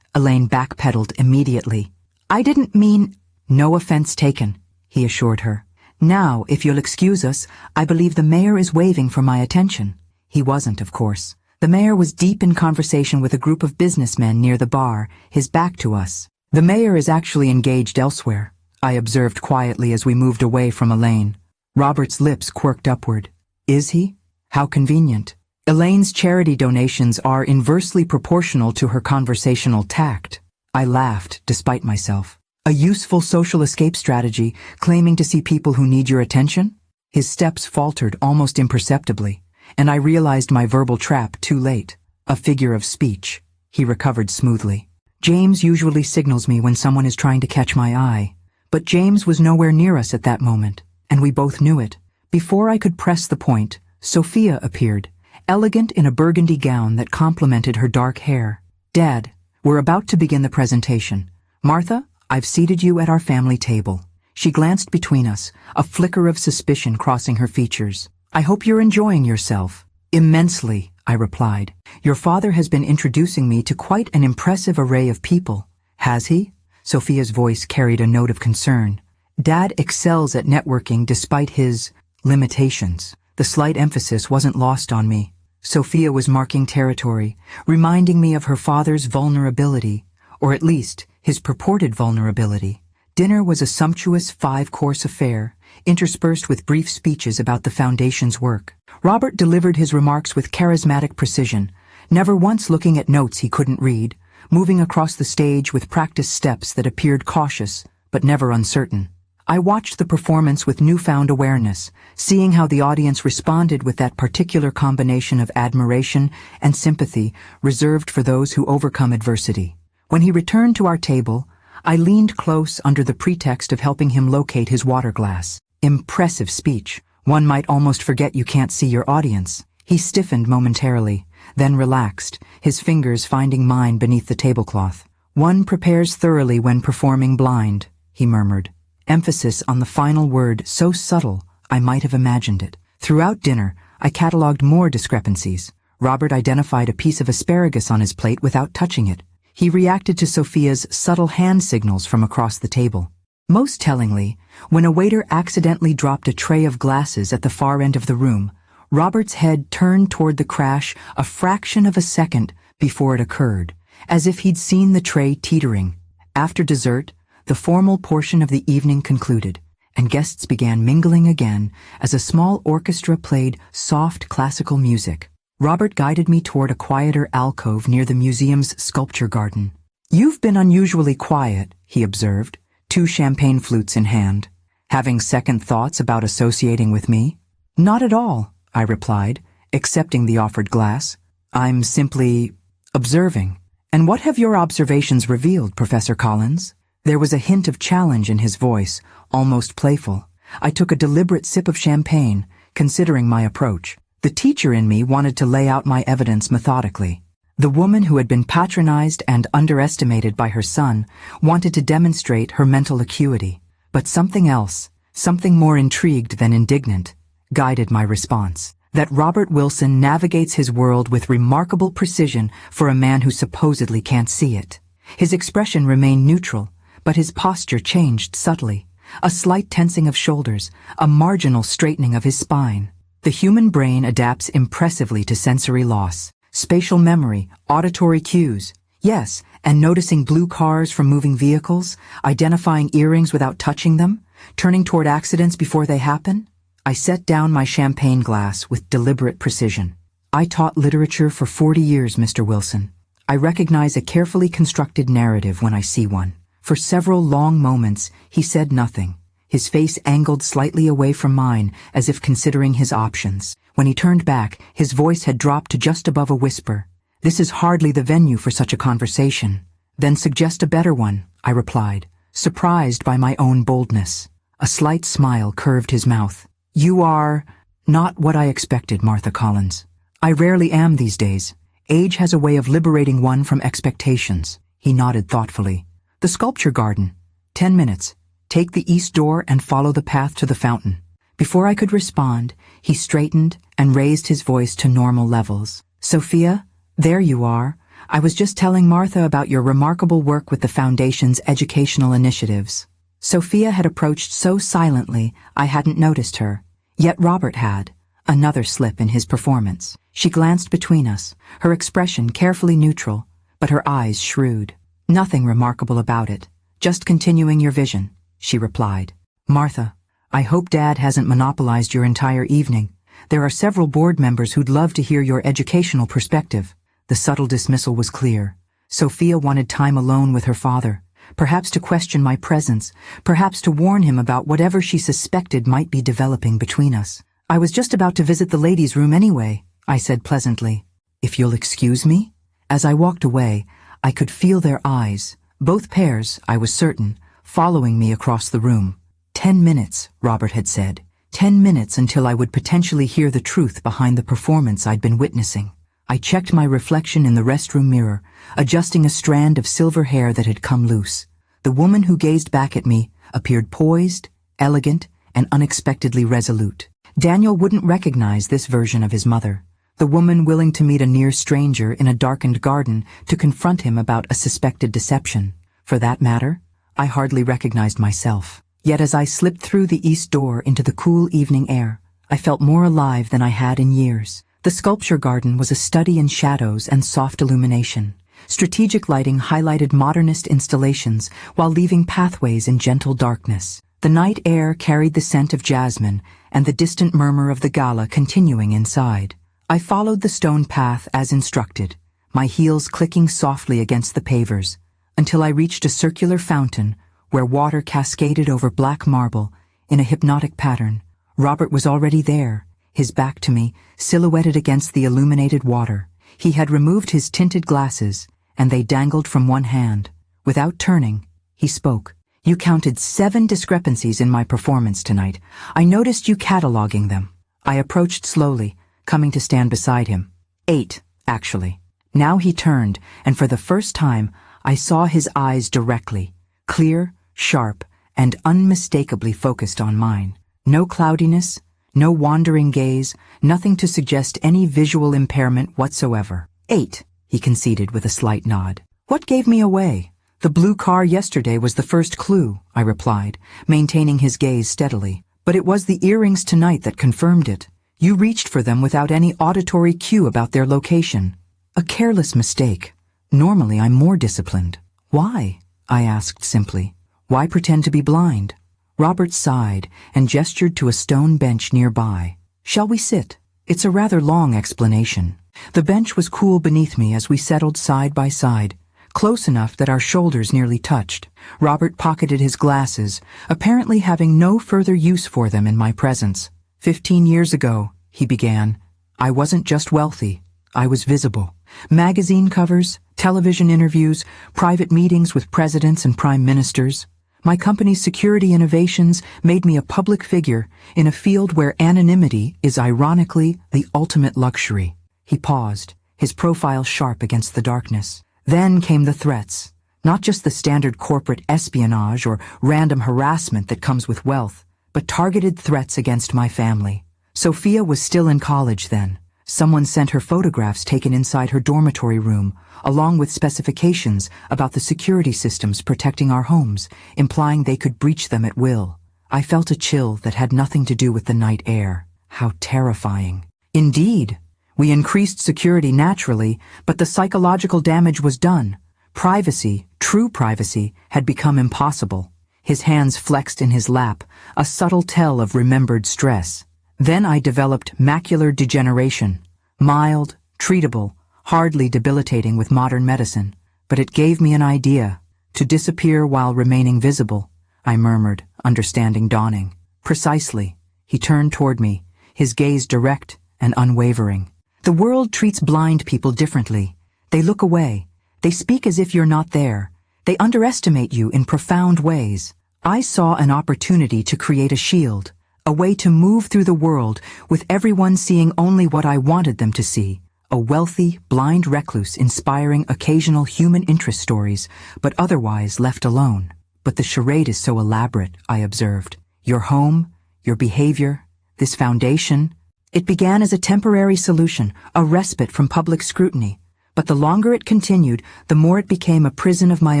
A: Elaine backpedaled immediately. "I didn't mean—" "No offense taken," he assured her. "Now, if you'll excuse us, I believe the mayor is waving for my attention." He wasn't, of course. The mayor was deep in conversation with a group of businessmen near the bar, his back to us. "The mayor is actually engaged elsewhere," I observed quietly as we moved away from Elaine. Robert's lips quirked upward. "Is he? How convenient." Elaine's charity donations are inversely proportional to her conversational tact. I laughed, despite myself. "A useful social escape strategy, claiming to see people who need your attention?" His steps faltered almost imperceptibly, and I realized my verbal trap too late. "A figure of speech," he recovered smoothly. "James usually signals me when someone is trying to catch my eye, but James was nowhere near us at that moment, and we both knew it. Before I could press the point, Sophia appeared, elegant in a burgundy gown that complemented her dark hair. "Dad, we're about to begin the presentation. Martha, I've seated you at our family table." She glanced between us, a flicker of suspicion crossing her features. "I hope you're enjoying yourself." "Immensely," I replied. "Your father has been introducing me to quite an impressive array of people." "Has he?" Sophia's voice carried a note of concern. "Dad excels at networking despite his limitations." The slight emphasis wasn't lost on me. Sophia was marking territory, reminding me of her father's vulnerability, or at least his purported vulnerability. Dinner was a sumptuous 5-course affair, interspersed with brief speeches about the foundation's work. Robert delivered his remarks with charismatic precision, never once looking at notes he couldn't read, moving across the stage with practiced steps that appeared cautious but never uncertain. I watched the performance with newfound awareness, seeing how the audience responded with that particular combination of admiration and sympathy reserved for those who overcome adversity. When he returned to our table, I leaned close under the pretext of helping him locate his water glass. Impressive speech. One might almost forget you can't see your audience. He stiffened momentarily, then relaxed, his fingers finding mine beneath the tablecloth. One prepares thoroughly when performing blind, he murmured. Emphasis on the final word so subtle I might have imagined it. Throughout dinner, I catalogued more discrepancies. Robert identified a piece of asparagus on his plate without touching it. He reacted to Sophia's subtle hand signals from across the table. Most tellingly, when a waiter accidentally dropped a tray of glasses at the far end of the room, Robert's head turned toward the crash a fraction of a second before it occurred, as if he'd seen the tray teetering. After dessert, the formal portion of the evening concluded, and guests began mingling again as a small orchestra played soft classical music. Robert guided me toward a quieter alcove near the museum's sculpture garden. "You've been unusually quiet," he observed, 2 champagne flutes in hand. "Having second thoughts about associating with me?" "Not at all," I replied, accepting the offered glass. "I'm simply observing." "And what have your observations revealed, Professor Collins?" There was a hint of challenge in his voice, almost playful. I took a deliberate sip of champagne, considering my approach. The teacher in me wanted to lay out my evidence methodically. The woman who had been patronized and underestimated by her son wanted to demonstrate her mental acuity. But something else, something more intrigued than indignant, guided my response. That Robert Wilson navigates his world with remarkable precision for a man who supposedly can't see it. His expression remained neutral, but his posture changed subtly. A slight tensing of shoulders, a marginal straightening of his spine. The human brain adapts impressively to sensory loss. Spatial memory, auditory cues. Yes, and noticing blue cars from moving vehicles, identifying earrings without touching them, turning toward accidents before they happen. I set down my champagne glass with deliberate precision. I taught literature for 40 years, Mr. Wilson. I recognize a carefully constructed narrative when I see one. For several long moments, he said nothing, his face angled slightly away from mine as if considering his options. When he turned back, his voice had dropped to just above a whisper. "This is hardly the venue for such a conversation." "Then suggest a better one," I replied, surprised by my own boldness. A slight smile curved his mouth. "You are not what I expected, Martha Collins. I rarely am these days. Age has a way of liberating one from expectations." He nodded thoughtfully. "The sculpture garden. 10 minutes. Take the east door and follow the path to the fountain." Before I could respond, he straightened and raised his voice to normal levels. "Sophia, there you are. I was just telling Martha about your remarkable work with the Foundation's educational initiatives." Sophia had approached so silently I hadn't noticed her. Yet Robert had. Another slip in his performance. She glanced between us, her expression carefully neutral, but her eyes shrewd. "Nothing remarkable about it. Just continuing your vision," she replied. "Martha, I hope Dad hasn't monopolized your entire evening. There are several board members who'd love to hear your educational perspective." The subtle dismissal was clear. Sophia wanted time alone with her father, perhaps to question my presence, perhaps to warn him about whatever she suspected might be developing between us. "I was just about to visit the ladies' room anyway," I said pleasantly. "If you'll excuse me?" As I walked away, I could feel their eyes, both pairs, I was certain, following me across the room. 10 minutes, Robert had said. 10 minutes until I would potentially hear the truth behind the performance I'd been witnessing. I checked my reflection in the restroom mirror, adjusting a strand of silver hair that had come loose. The woman who gazed back at me appeared poised, elegant, and unexpectedly resolute. Daniel wouldn't recognize this version of his mother. The woman willing to meet a near stranger in a darkened garden to confront him about a suspected deception. For that matter, I hardly recognized myself. Yet as I slipped through the east door into the cool evening air, I felt more alive than I had in years. The sculpture garden was a study in shadows and soft illumination. Strategic lighting highlighted modernist installations while leaving pathways in gentle darkness. The night air carried the scent of jasmine and the distant murmur of the gala continuing inside. I followed the stone path as instructed, my heels clicking softly against the pavers, until I reached a circular fountain where water cascaded over black marble in a hypnotic pattern. Robert was already there, his back to me, silhouetted against the illuminated water. He had removed his tinted glasses, and they dangled from one hand. Without turning, he spoke. "You counted 7 discrepancies in my performance tonight. I noticed you cataloging them." I approached slowly, coming to stand beside him. 8, actually. Now he turned, and for the first time, I saw his eyes directly, clear, sharp, and unmistakably focused on mine. No cloudiness, no wandering gaze, nothing to suggest any visual impairment whatsoever. 8, he conceded with a slight nod. "What gave me away?" "The blue car yesterday was the first clue," I replied, maintaining his gaze steadily. "But it was the earrings tonight that confirmed it. You reached for them without any auditory cue about their location. A careless mistake. Normally I'm more disciplined." "Why?" I asked simply. "Why pretend to be blind?" Robert sighed and gestured to a stone bench nearby. "Shall we sit?" It's a rather long explanation. The bench was cool beneath me as we settled side by side, close enough that our shoulders nearly touched. Robert pocketed his glasses, apparently having no further use for them in my presence. 15 years ago, he began, I wasn't just wealthy, I was visible. Magazine covers, television interviews, private meetings with presidents and prime ministers. My company's security innovations made me a public figure in a field where anonymity is ironically the ultimate luxury. He paused, his profile sharp against the darkness. Then came the threats, not just the standard corporate espionage or random harassment that comes with wealth, but targeted threats against my family. Sophia was still in college then. Someone sent her photographs taken inside her dormitory room, along with specifications about the security systems protecting our homes, implying they could breach them at will. I felt a chill that had nothing to do with the night air. How terrifying. Indeed, we increased security naturally, but the psychological damage was done. Privacy, true privacy, had become impossible. His hands flexed in his lap, a subtle tell of remembered stress. Then I developed macular degeneration, mild, treatable, hardly debilitating with modern medicine. But it gave me an idea. To disappear while remaining visible, I murmured, understanding dawning. Precisely. He turned toward me, his gaze direct and unwavering. The world treats blind people differently. They look away. They speak as if you're not there. They underestimate you in profound ways. I saw an opportunity to create a shield, a way to move through the world with everyone seeing only what I wanted them to see. A wealthy, blind recluse inspiring occasional human interest stories, but otherwise left alone. But the charade is so elaborate, I observed. Your home, your behavior, this foundation. It began as a temporary solution, a respite from public scrutiny. But the longer it continued, the more it became a prison of my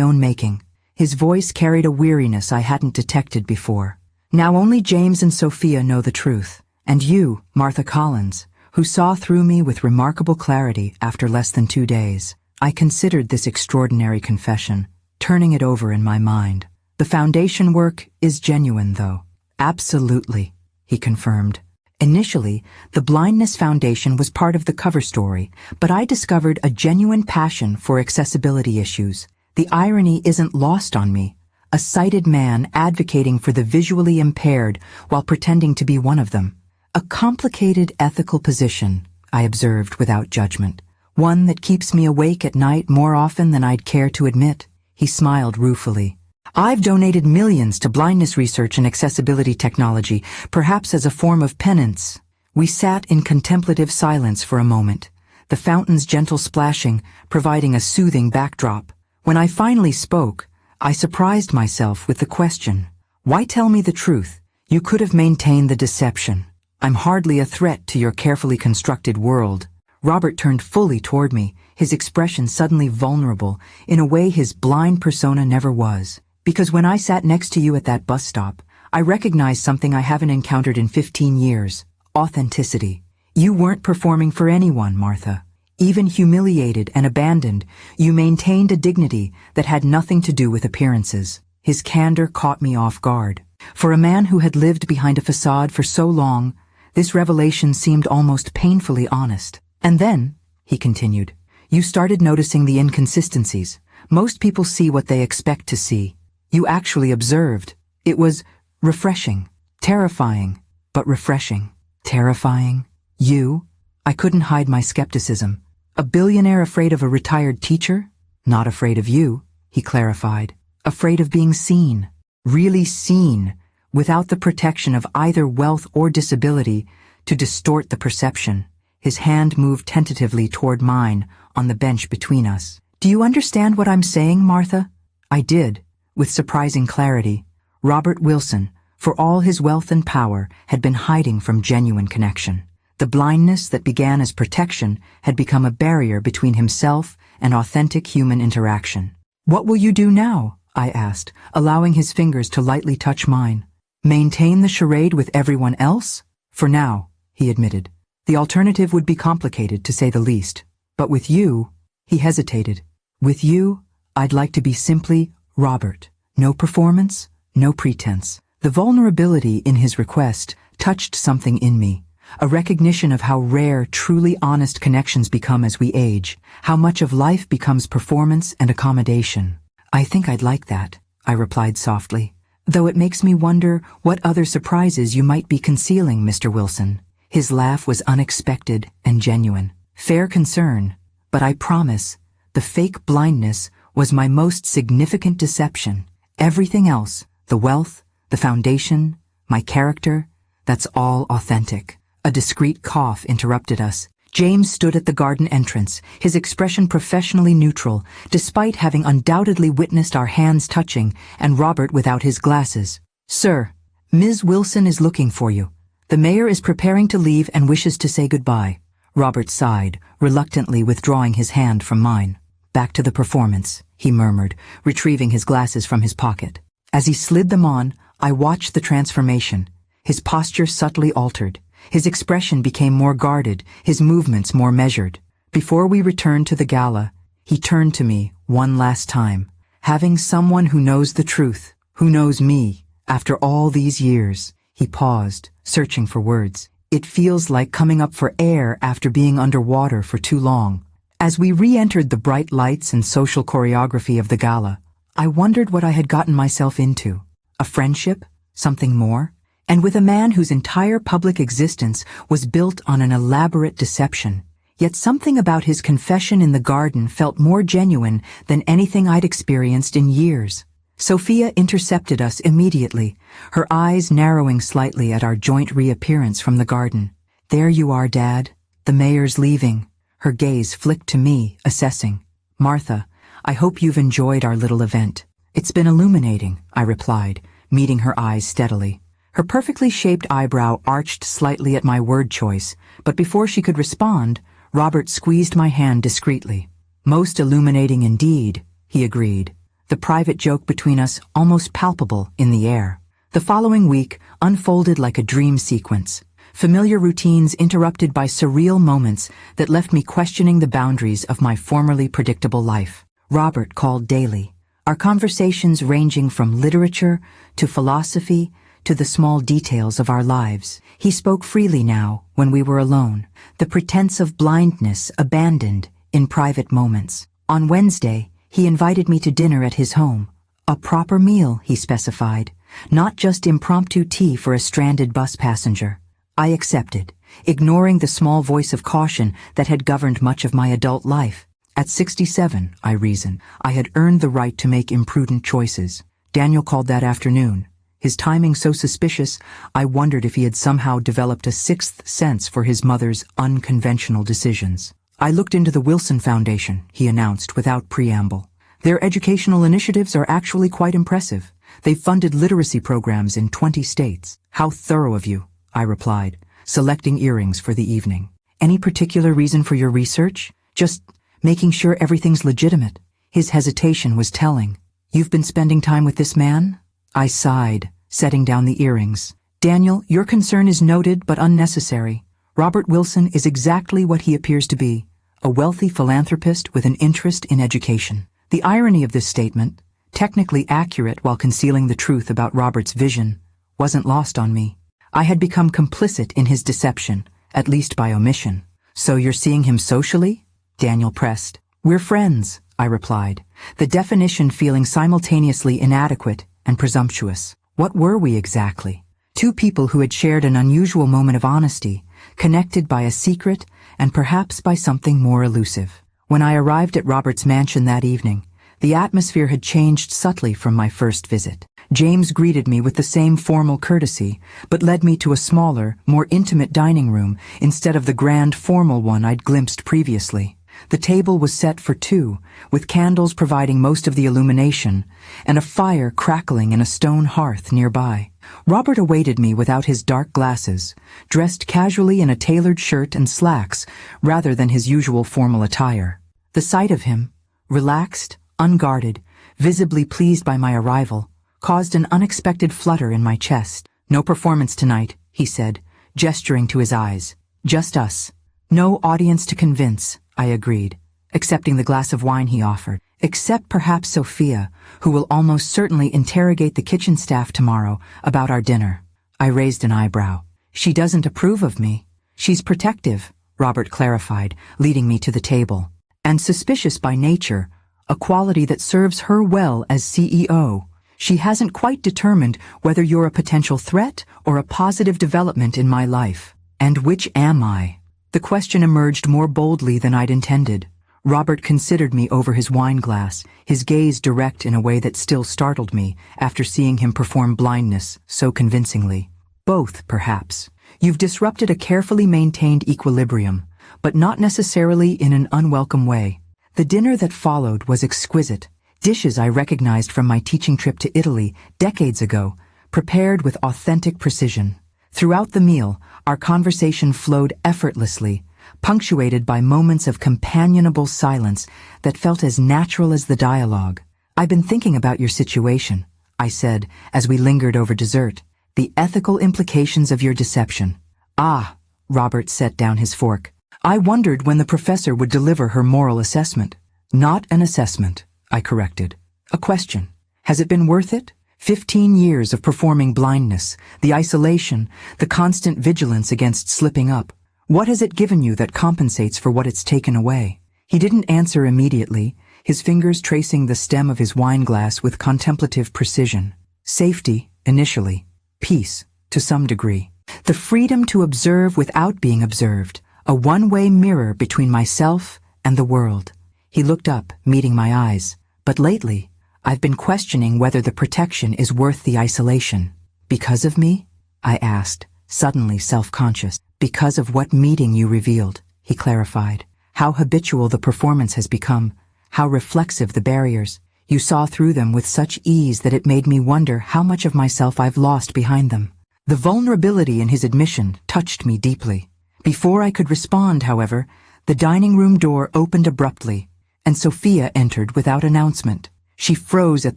A: own making. His voice carried a weariness I hadn't detected before. Now only James and Sophia know the truth. And you, Martha Collins, who saw through me with remarkable clarity after less than 2 days. I considered this extraordinary confession, turning it over in my mind. The foundation work is genuine, though. Absolutely, he confirmed. Initially, the Blindness Foundation was part of the cover story, but I discovered a genuine passion for accessibility issues. The irony isn't lost on me. A sighted man advocating for the visually impaired while pretending to be one of them. A complicated ethical position, I observed without judgment. One that keeps me awake at night more often than I'd care to admit. He smiled ruefully. I've donated millions to blindness research and accessibility technology, perhaps as a form of penance. We sat in contemplative silence for a moment, the fountain's gentle splashing providing a soothing backdrop. When I finally spoke, I surprised myself with the question, why tell me the truth? You could have maintained the deception. I'm hardly a threat to your carefully constructed world. Robert turned fully toward me, his expression suddenly vulnerable, in a way his blind persona never was. Because when I sat next to you at that bus stop, I recognized something I haven't encountered in 15 years. Authenticity. You weren't performing for anyone, Martha. Even humiliated and abandoned, you maintained a dignity that had nothing to do with appearances. His candor caught me off guard. For a man who had lived behind a facade for so long, This revelation seemed almost painfully honest. And then, he continued, you started noticing the inconsistencies. Most people see what they expect to see. You actually observed. It was refreshing, terrifying, but refreshing. Terrifying? You? I couldn't hide my skepticism. A billionaire afraid of a retired teacher? Not afraid of you, he clarified. Afraid of being seen. Really seen, without the protection of either wealth or disability to distort the perception. His hand moved tentatively toward mine on the bench between us. Do you understand what I'm saying, Martha? I did, with surprising clarity. Robert Wilson, for all his wealth and power, had been hiding from genuine connection. The blindness that began as protection had become a barrier between himself and authentic human interaction. What will you do now? I asked, allowing his fingers to lightly touch mine. Maintain the charade with everyone else? For now, he admitted. The alternative would be complicated, to say the least. But with you, he hesitated. With you, I'd like to be simply Robert. No performance, no pretense. The vulnerability in his request touched something in me. A recognition of how rare, truly honest connections become as we age. How much of life becomes performance and accommodation. I think I'd like that, I replied softly. Though it makes me wonder what other surprises you might be concealing, Mr. Wilson. His laugh was unexpected and genuine. Fair concern, but I promise, the fake blindness was my most significant deception. Everything else, the wealth, the foundation, my character, that's all authentic. A discreet cough interrupted us. James stood at the garden entrance, his expression professionally neutral, despite having undoubtedly witnessed our hands touching and Robert without his glasses. Sir, Ms. Wilson is looking for you. The mayor is preparing to leave and wishes to say goodbye. Robert sighed, reluctantly withdrawing his hand from mine. Back to the performance, he murmured, retrieving his glasses from his pocket. As he slid them on, I watched the transformation. His posture subtly altered. His expression became more guarded, his movements more measured. Before we returned to the gala, he turned to me one last time. Having someone who knows the truth, who knows me, after all these years, he paused, searching for words. It feels like coming up for air after being underwater for too long. As we re-entered the bright lights and social choreography of the gala, I wondered what I had gotten myself into. A friendship? Something more? And with a man whose entire public existence was built on an elaborate deception. Yet something about his confession in the garden felt more genuine than anything I'd experienced in years. Sophia intercepted us immediately, her eyes narrowing slightly at our joint reappearance from the garden. There you are, Dad. The mayor's leaving. Her gaze flicked to me, assessing. Martha, I hope you've enjoyed our little event. It's been illuminating, I replied, meeting her eyes steadily. Her perfectly shaped eyebrow arched slightly at my word choice, but before she could respond, Robert squeezed my hand discreetly. Most illuminating indeed, he agreed, the private joke between us almost palpable in the air. The following week unfolded like a dream sequence, familiar routines interrupted by surreal moments that left me questioning the boundaries of my formerly predictable life. Robert called daily, our conversations ranging from literature to philosophy to the small details of our lives. He spoke freely now when we were alone, the pretense of blindness abandoned in private moments. On Wednesday, he invited me to dinner at his home. A proper meal, he specified, not just impromptu tea for a stranded bus passenger. I accepted, ignoring the small voice of caution that had governed much of my adult life. At 67, I reasoned, I had earned the right to make imprudent choices. Daniel called that afternoon. His timing so suspicious, I wondered if he had somehow developed a sixth sense for his mother's unconventional decisions. I looked into the Wilson Foundation, he announced without preamble. Their educational initiatives are actually quite impressive. They've funded literacy programs in 20 states. How thorough of you, I replied, selecting earrings for the evening. Any particular reason for your research? Just making sure everything's legitimate. His hesitation was telling. You've been spending time with this man? I sighed, setting down the earrings. Daniel, your concern is noted but unnecessary. Robert Wilson is exactly what he appears to be, a wealthy philanthropist with an interest in education. The irony of this statement, technically accurate while concealing the truth about Robert's vision, wasn't lost on me. I had become complicit in his deception, at least by omission. So you're seeing him socially? Daniel pressed. We're friends, I replied, the definition feeling simultaneously inadequate and presumptuous. What were we exactly? Two people who had shared an unusual moment of honesty, connected by a secret and perhaps by something more elusive. When I arrived at Robert's mansion that evening, the atmosphere had changed subtly from my first visit. James greeted me with the same formal courtesy, but led me to a smaller, more intimate dining room instead of the grand formal one I'd glimpsed previously. The table was set for two, with candles providing most of the illumination, and a fire crackling in a stone hearth nearby. Robert awaited me without his dark glasses, dressed casually in a tailored shirt and slacks rather than his usual formal attire. The sight of him, relaxed, unguarded, visibly pleased by my arrival, caused an unexpected flutter in my chest. No performance tonight, he said, gesturing to his eyes. Just us. No audience to convince, I agreed, accepting the glass of wine he offered. Except perhaps Sophia, who will almost certainly interrogate the kitchen staff tomorrow about our dinner. I raised an eyebrow. She doesn't approve of me. She's protective, Robert clarified, leading me to the table. And suspicious by nature, a quality that serves her well as CEO. She hasn't quite determined whether you're a potential threat or a positive development in my life. And which am I? The question emerged more boldly than I'd intended. Robert considered me over his wine glass, his gaze direct in a way that still startled me after seeing him perform blindness so convincingly. Both, perhaps. You've disrupted a carefully maintained equilibrium, but not necessarily in an unwelcome way. The dinner that followed was exquisite. Dishes I recognized from my teaching trip to Italy decades ago, prepared with authentic precision. Throughout the meal, our conversation flowed effortlessly, punctuated by moments of companionable silence that felt as natural as the dialogue. I've been thinking about your situation, I said as we lingered over dessert. The ethical implications of your deception. Ah, Robert set down his fork. I wondered when the professor would deliver her moral assessment. Not an assessment, I corrected. A question. Has it been worth it? 15 years of performing blindness, the isolation, the constant vigilance against slipping up. What has it given you that compensates for what it's taken away? He didn't answer immediately, his fingers tracing the stem of his wine glass with contemplative precision. Safety, initially. Peace, to some degree. The freedom to observe without being observed. A one-way mirror between myself and the world. He looked up, meeting my eyes. But lately, I've been questioning whether the protection is worth the isolation. Because of me? I asked, suddenly self-conscious. Because of what meeting you revealed, he clarified. How habitual the performance has become, how reflexive the barriers. You saw through them with such ease that it made me wonder how much of myself I've lost behind them. The vulnerability in his admission touched me deeply. Before I could respond, however, the dining room door opened abruptly, and Sophia entered without announcement. She froze at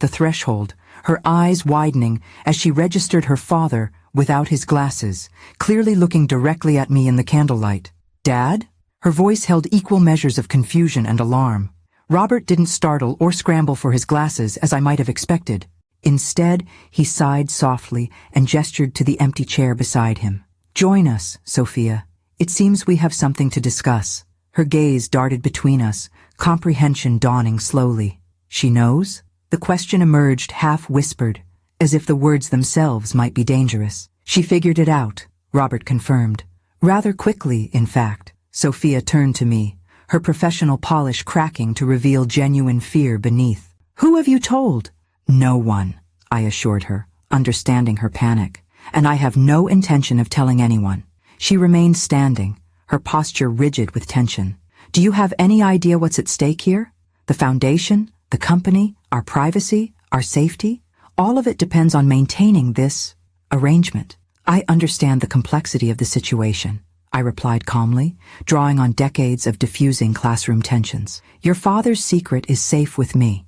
A: the threshold, her eyes widening as she registered her father without his glasses, clearly looking directly at me in the candlelight. Dad? Her voice held equal measures of confusion and alarm. Robert didn't startle or scramble for his glasses as I might have expected. Instead, he sighed softly and gestured to the empty chair beside him. Join us, Sophia. It seems we have something to discuss. Her gaze darted between us, comprehension dawning slowly. She knows? The question emerged half-whispered, as if the words themselves might be dangerous. She figured it out, Robert confirmed. Rather quickly, in fact. Sophia turned to me, her professional polish cracking to reveal genuine fear beneath. Who have you told? No one, I assured her, understanding her panic. And I have no intention of telling anyone. She remained standing, her posture rigid with tension. Do you have any idea what's at stake here? The foundation, the company, our privacy, our safety? All of it depends on maintaining this arrangement. I understand the complexity of the situation, I replied calmly, drawing on decades of diffusing classroom tensions. Your father's secret is safe with me.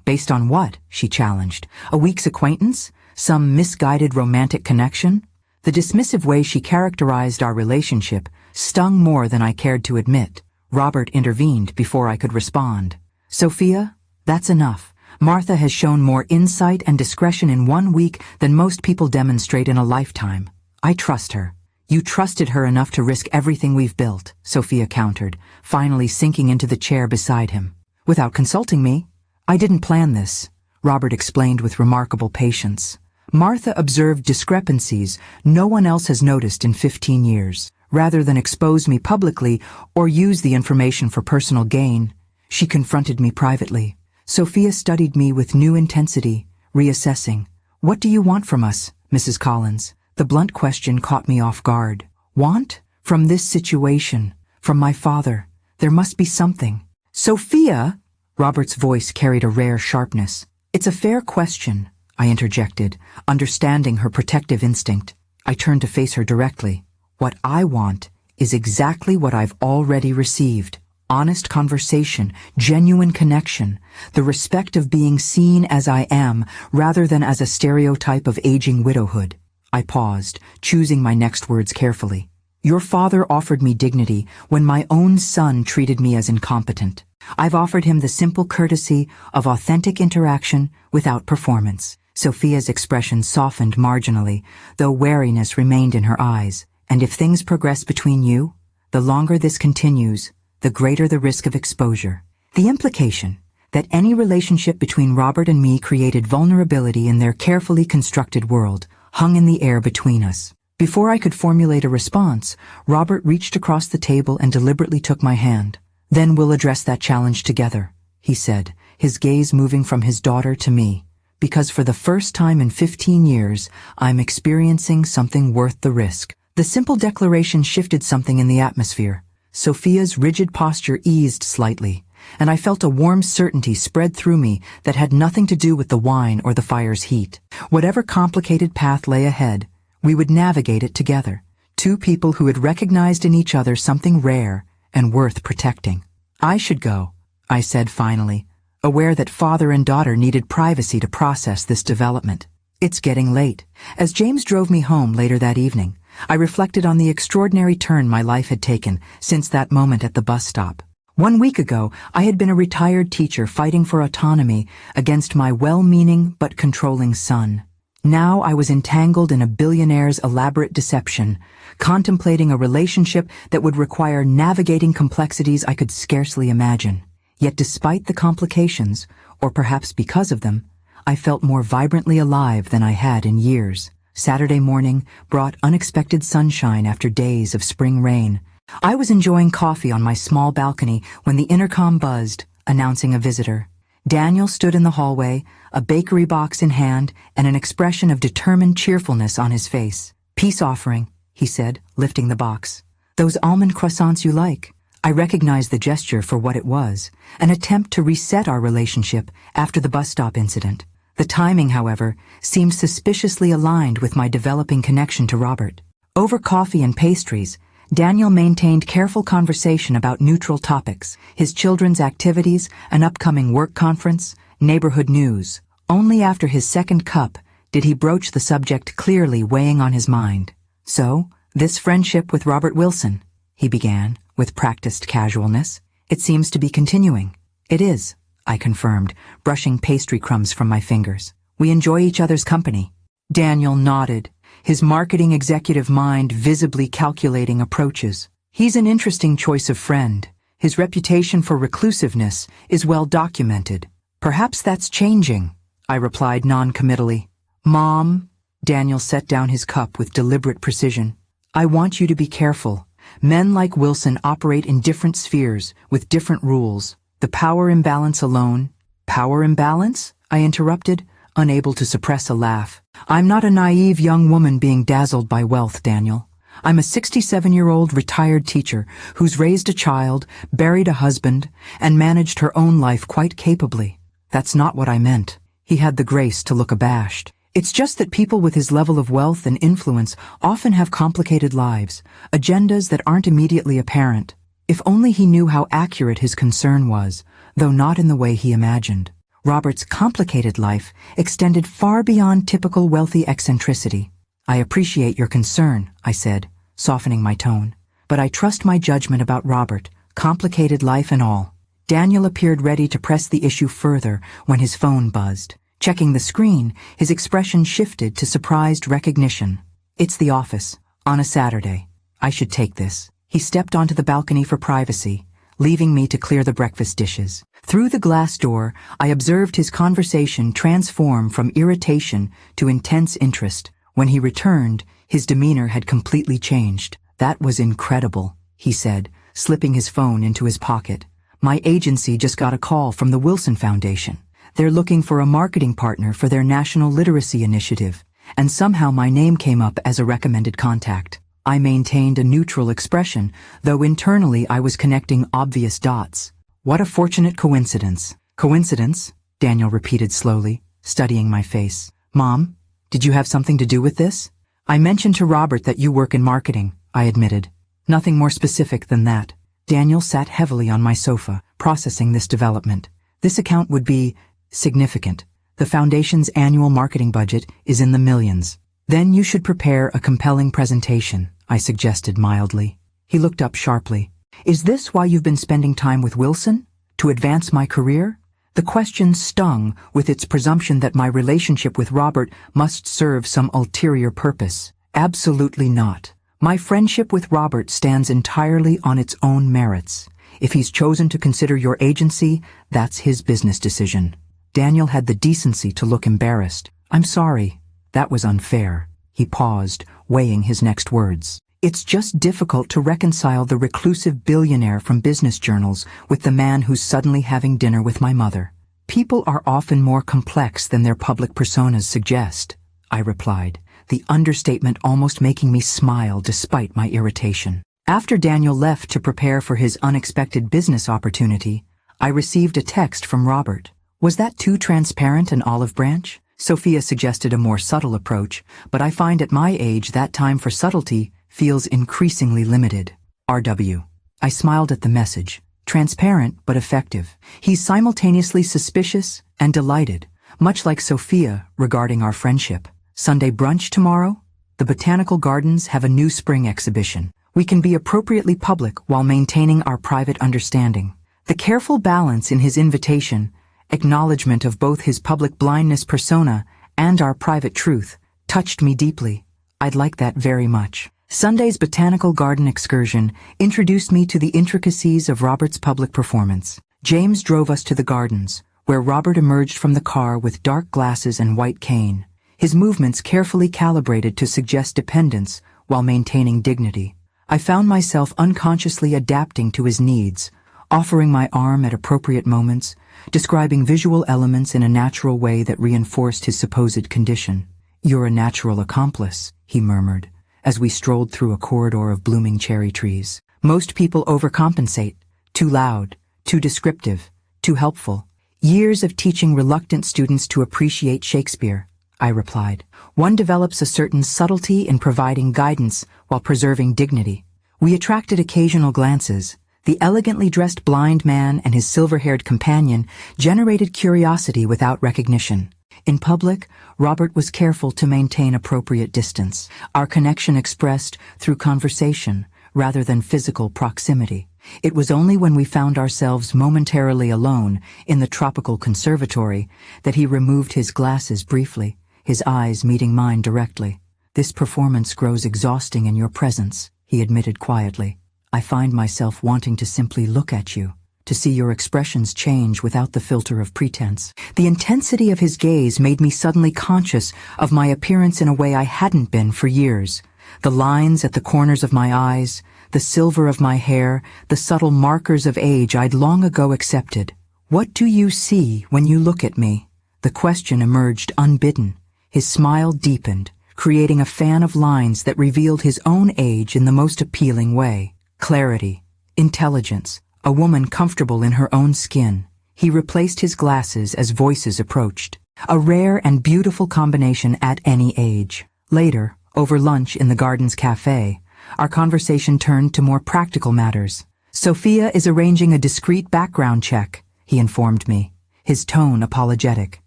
A: Based on what? She challenged. A week's acquaintance? Some misguided romantic connection? The dismissive way she characterized our relationship stung more than I cared to admit. Robert intervened before I could respond. Sophia, that's enough. Martha has shown more insight and discretion in 1 week than most people demonstrate in a lifetime. I trust her. You trusted her enough to risk everything we've built, Sophia countered, finally sinking into the chair beside him. Without consulting me? I didn't plan this, Robert explained with remarkable patience. Martha observed discrepancies no one else has noticed in 15 years. Rather than expose me publicly or use the information for personal gain, she confronted me privately. Sophia studied me with new intensity, reassessing. What do you want from us, Mrs. Collins? The blunt question caught me off guard. Want? From this situation, from my father. There must be something. Sophia! Robert's voice carried a rare sharpness. It's a fair question, I interjected, understanding her protective instinct. I turned to face her directly. What I want is exactly what I've already received. Honest conversation, genuine connection, the respect of being seen as I am rather than as a stereotype of aging widowhood. I paused, choosing my next words carefully. Your father offered me dignity when my own son treated me as incompetent. I've offered him the simple courtesy of authentic interaction without performance. Sophia's expression softened marginally, though wariness remained in her eyes. And if things progress between you, the longer this continues, the greater the risk of exposure. The implication that any relationship between Robert and me created vulnerability in their carefully constructed world hung in the air between us. Before I could formulate a response, Robert reached across the table and deliberately took my hand. Then we'll address that challenge together, he said, his gaze moving from his daughter to me. Because for the first time in 15 years, I'm experiencing something worth the risk. The simple declaration shifted something in the atmosphere. Sophia's rigid posture eased slightly, and I felt a warm certainty spread through me that had nothing to do with the wine or the fire's heat. Whatever complicated path lay ahead, we would navigate it together. Two people who had recognized in each other something rare and worth protecting. I should go, I said finally, aware that father and daughter needed privacy to process this development. It's getting late. As James drove me home later that evening, I reflected on the extraordinary turn my life had taken since that moment at the bus stop. 1 week ago, I had been a retired teacher fighting for autonomy against my well-meaning but controlling son. Now I was entangled in a billionaire's elaborate deception, contemplating a relationship that would require navigating complexities I could scarcely imagine. Yet despite the complications, or perhaps because of them, I felt more vibrantly alive than I had in years. Saturday morning brought unexpected sunshine after days of spring rain. I was enjoying coffee on my small balcony when the intercom buzzed, announcing a visitor. Daniel stood in the hallway, a bakery box in hand and an expression of determined cheerfulness on his face. Peace offering, he said, lifting the box. Those almond croissants you like. I recognized the gesture for what it was, an attempt to reset our relationship after the bus stop incident. The timing, however, seemed suspiciously aligned with my developing connection to Robert. Over coffee and pastries, Daniel maintained careful conversation about neutral topics, his children's activities, an upcoming work conference, neighborhood news. Only after his second cup did he broach the subject clearly weighing on his mind. So, this friendship with Robert Wilson, he began, with practiced casualness. It seems to be continuing. It is, I confirmed, brushing pastry crumbs from my fingers. We enjoy each other's company. Daniel nodded, his marketing executive mind visibly calculating approaches. He's an interesting choice of friend. His reputation for reclusiveness is well documented. Perhaps that's changing, I replied non-committally. Mom, Daniel set down his cup with deliberate precision. I want you to be careful. Men like Wilson operate in different spheres with different rules. The power imbalance alone. Power imbalance? I interrupted, unable to suppress a laugh. I'm not a naive young woman being dazzled by wealth, Daniel. I'm a 67-year-old retired teacher who's raised a child, buried a husband, and managed her own life quite capably. That's not what I meant. He had the grace to look abashed. It's just that people with his level of wealth and influence often have complicated lives, agendas that aren't immediately apparent. If only he knew how accurate his concern was, though not in the way he imagined. Robert's complicated life extended far beyond typical wealthy eccentricity. I appreciate your concern, I said, softening my tone. But I trust my judgment about Robert, complicated life and all. Daniel appeared ready to press the issue further when his phone buzzed. Checking the screen, his expression shifted to surprised recognition. It's the office. On a Saturday. I should take this. He stepped onto the balcony for privacy, leaving me to clear the breakfast dishes. Through the glass door, I observed his conversation transform from irritation to intense interest. When he returned, his demeanor had completely changed. "That was incredible," he said, slipping his phone into his pocket. "My agency just got a call from the Wilson Foundation. They're looking for a marketing partner for their National Literacy Initiative, and somehow my name came up as a recommended contact." I maintained a neutral expression, though internally I was connecting obvious dots. "What a fortunate coincidence." "Coincidence?" Daniel repeated slowly, studying my face. "Mom, did you have something to do with this?" "I mentioned to Robert that you work in marketing," I admitted. "Nothing more specific than that." Daniel sat heavily on my sofa, processing this development. "This account would be significant. The Foundation's annual marketing budget is in the millions. Then you should prepare a compelling presentation," I suggested mildly. He looked up sharply. "Is this why you've been spending time with Wilson? To advance my career?" The question stung with its presumption that my relationship with Robert must serve some ulterior purpose. Absolutely not. My friendship with Robert stands entirely on its own merits. If he's chosen to consider your agency, that's his business decision. Daniel had the decency to look embarrassed. "I'm sorry. That was unfair." He paused, weighing his next words. "It's just difficult to reconcile the reclusive billionaire from business journals with the man who's suddenly having dinner with my mother. People are often more complex than their public personas suggest," I replied, the understatement almost making me smile despite my irritation. After Daniel left to prepare for his unexpected business opportunity, I received a text from Robert. "Was that too transparent an olive branch?" Sophia suggested a more subtle approach, but I find at my age that time for subtlety feels increasingly limited. RW. I smiled at the message. Transparent but effective. He's simultaneously suspicious and delighted, much like Sophia regarding our friendship. "Sunday brunch tomorrow? The Botanical Gardens have a new spring exhibition. We can be appropriately public while maintaining our private understanding." The careful balance in his invitation, acknowledgement of both his public blindness persona and our private truth, touched me deeply. I'd like that very much. Sunday's Botanical Garden excursion introduced me to the intricacies of Robert's public performance. James drove us to the gardens, where Robert emerged from the car with dark glasses and white cane, his movements carefully calibrated to suggest dependence while maintaining dignity. I found myself unconsciously adapting to his needs, offering my arm at appropriate moments, describing visual elements in a natural way that reinforced his supposed condition. "You're a natural accomplice," he murmured, as we strolled through a corridor of blooming cherry trees. "Most people overcompensate. Too loud, too descriptive, too helpful. Years of teaching reluctant students to appreciate Shakespeare," I replied. "One develops a certain subtlety in providing guidance while preserving dignity." We attracted occasional glances. The elegantly dressed blind man and his silver-haired companion generated curiosity without recognition. In public, Robert was careful to maintain appropriate distance, our connection expressed through conversation rather than physical proximity. It was only when we found ourselves momentarily alone in the tropical conservatory that he removed his glasses briefly, his eyes meeting mine directly. "This performance grows exhausting in your presence," he admitted quietly. "I find myself wanting to simply look at you, to see your expressions change without the filter of pretense." The intensity of his gaze made me suddenly conscious of my appearance in a way I hadn't been for years. The lines at the corners of my eyes, the silver of my hair, the subtle markers of age I'd long ago accepted. "What do you see when you look at me?" The question emerged unbidden. His smile deepened, creating a fan of lines that revealed his own age in the most appealing way. Clarity, intelligence, a woman comfortable in her own skin. He replaced his glasses as voices approached. A rare and beautiful combination at any age. Later, over lunch in the Gardens Cafe, our conversation turned to more practical matters. "Sophia is arranging a discreet background check," he informed me, his tone apologetic.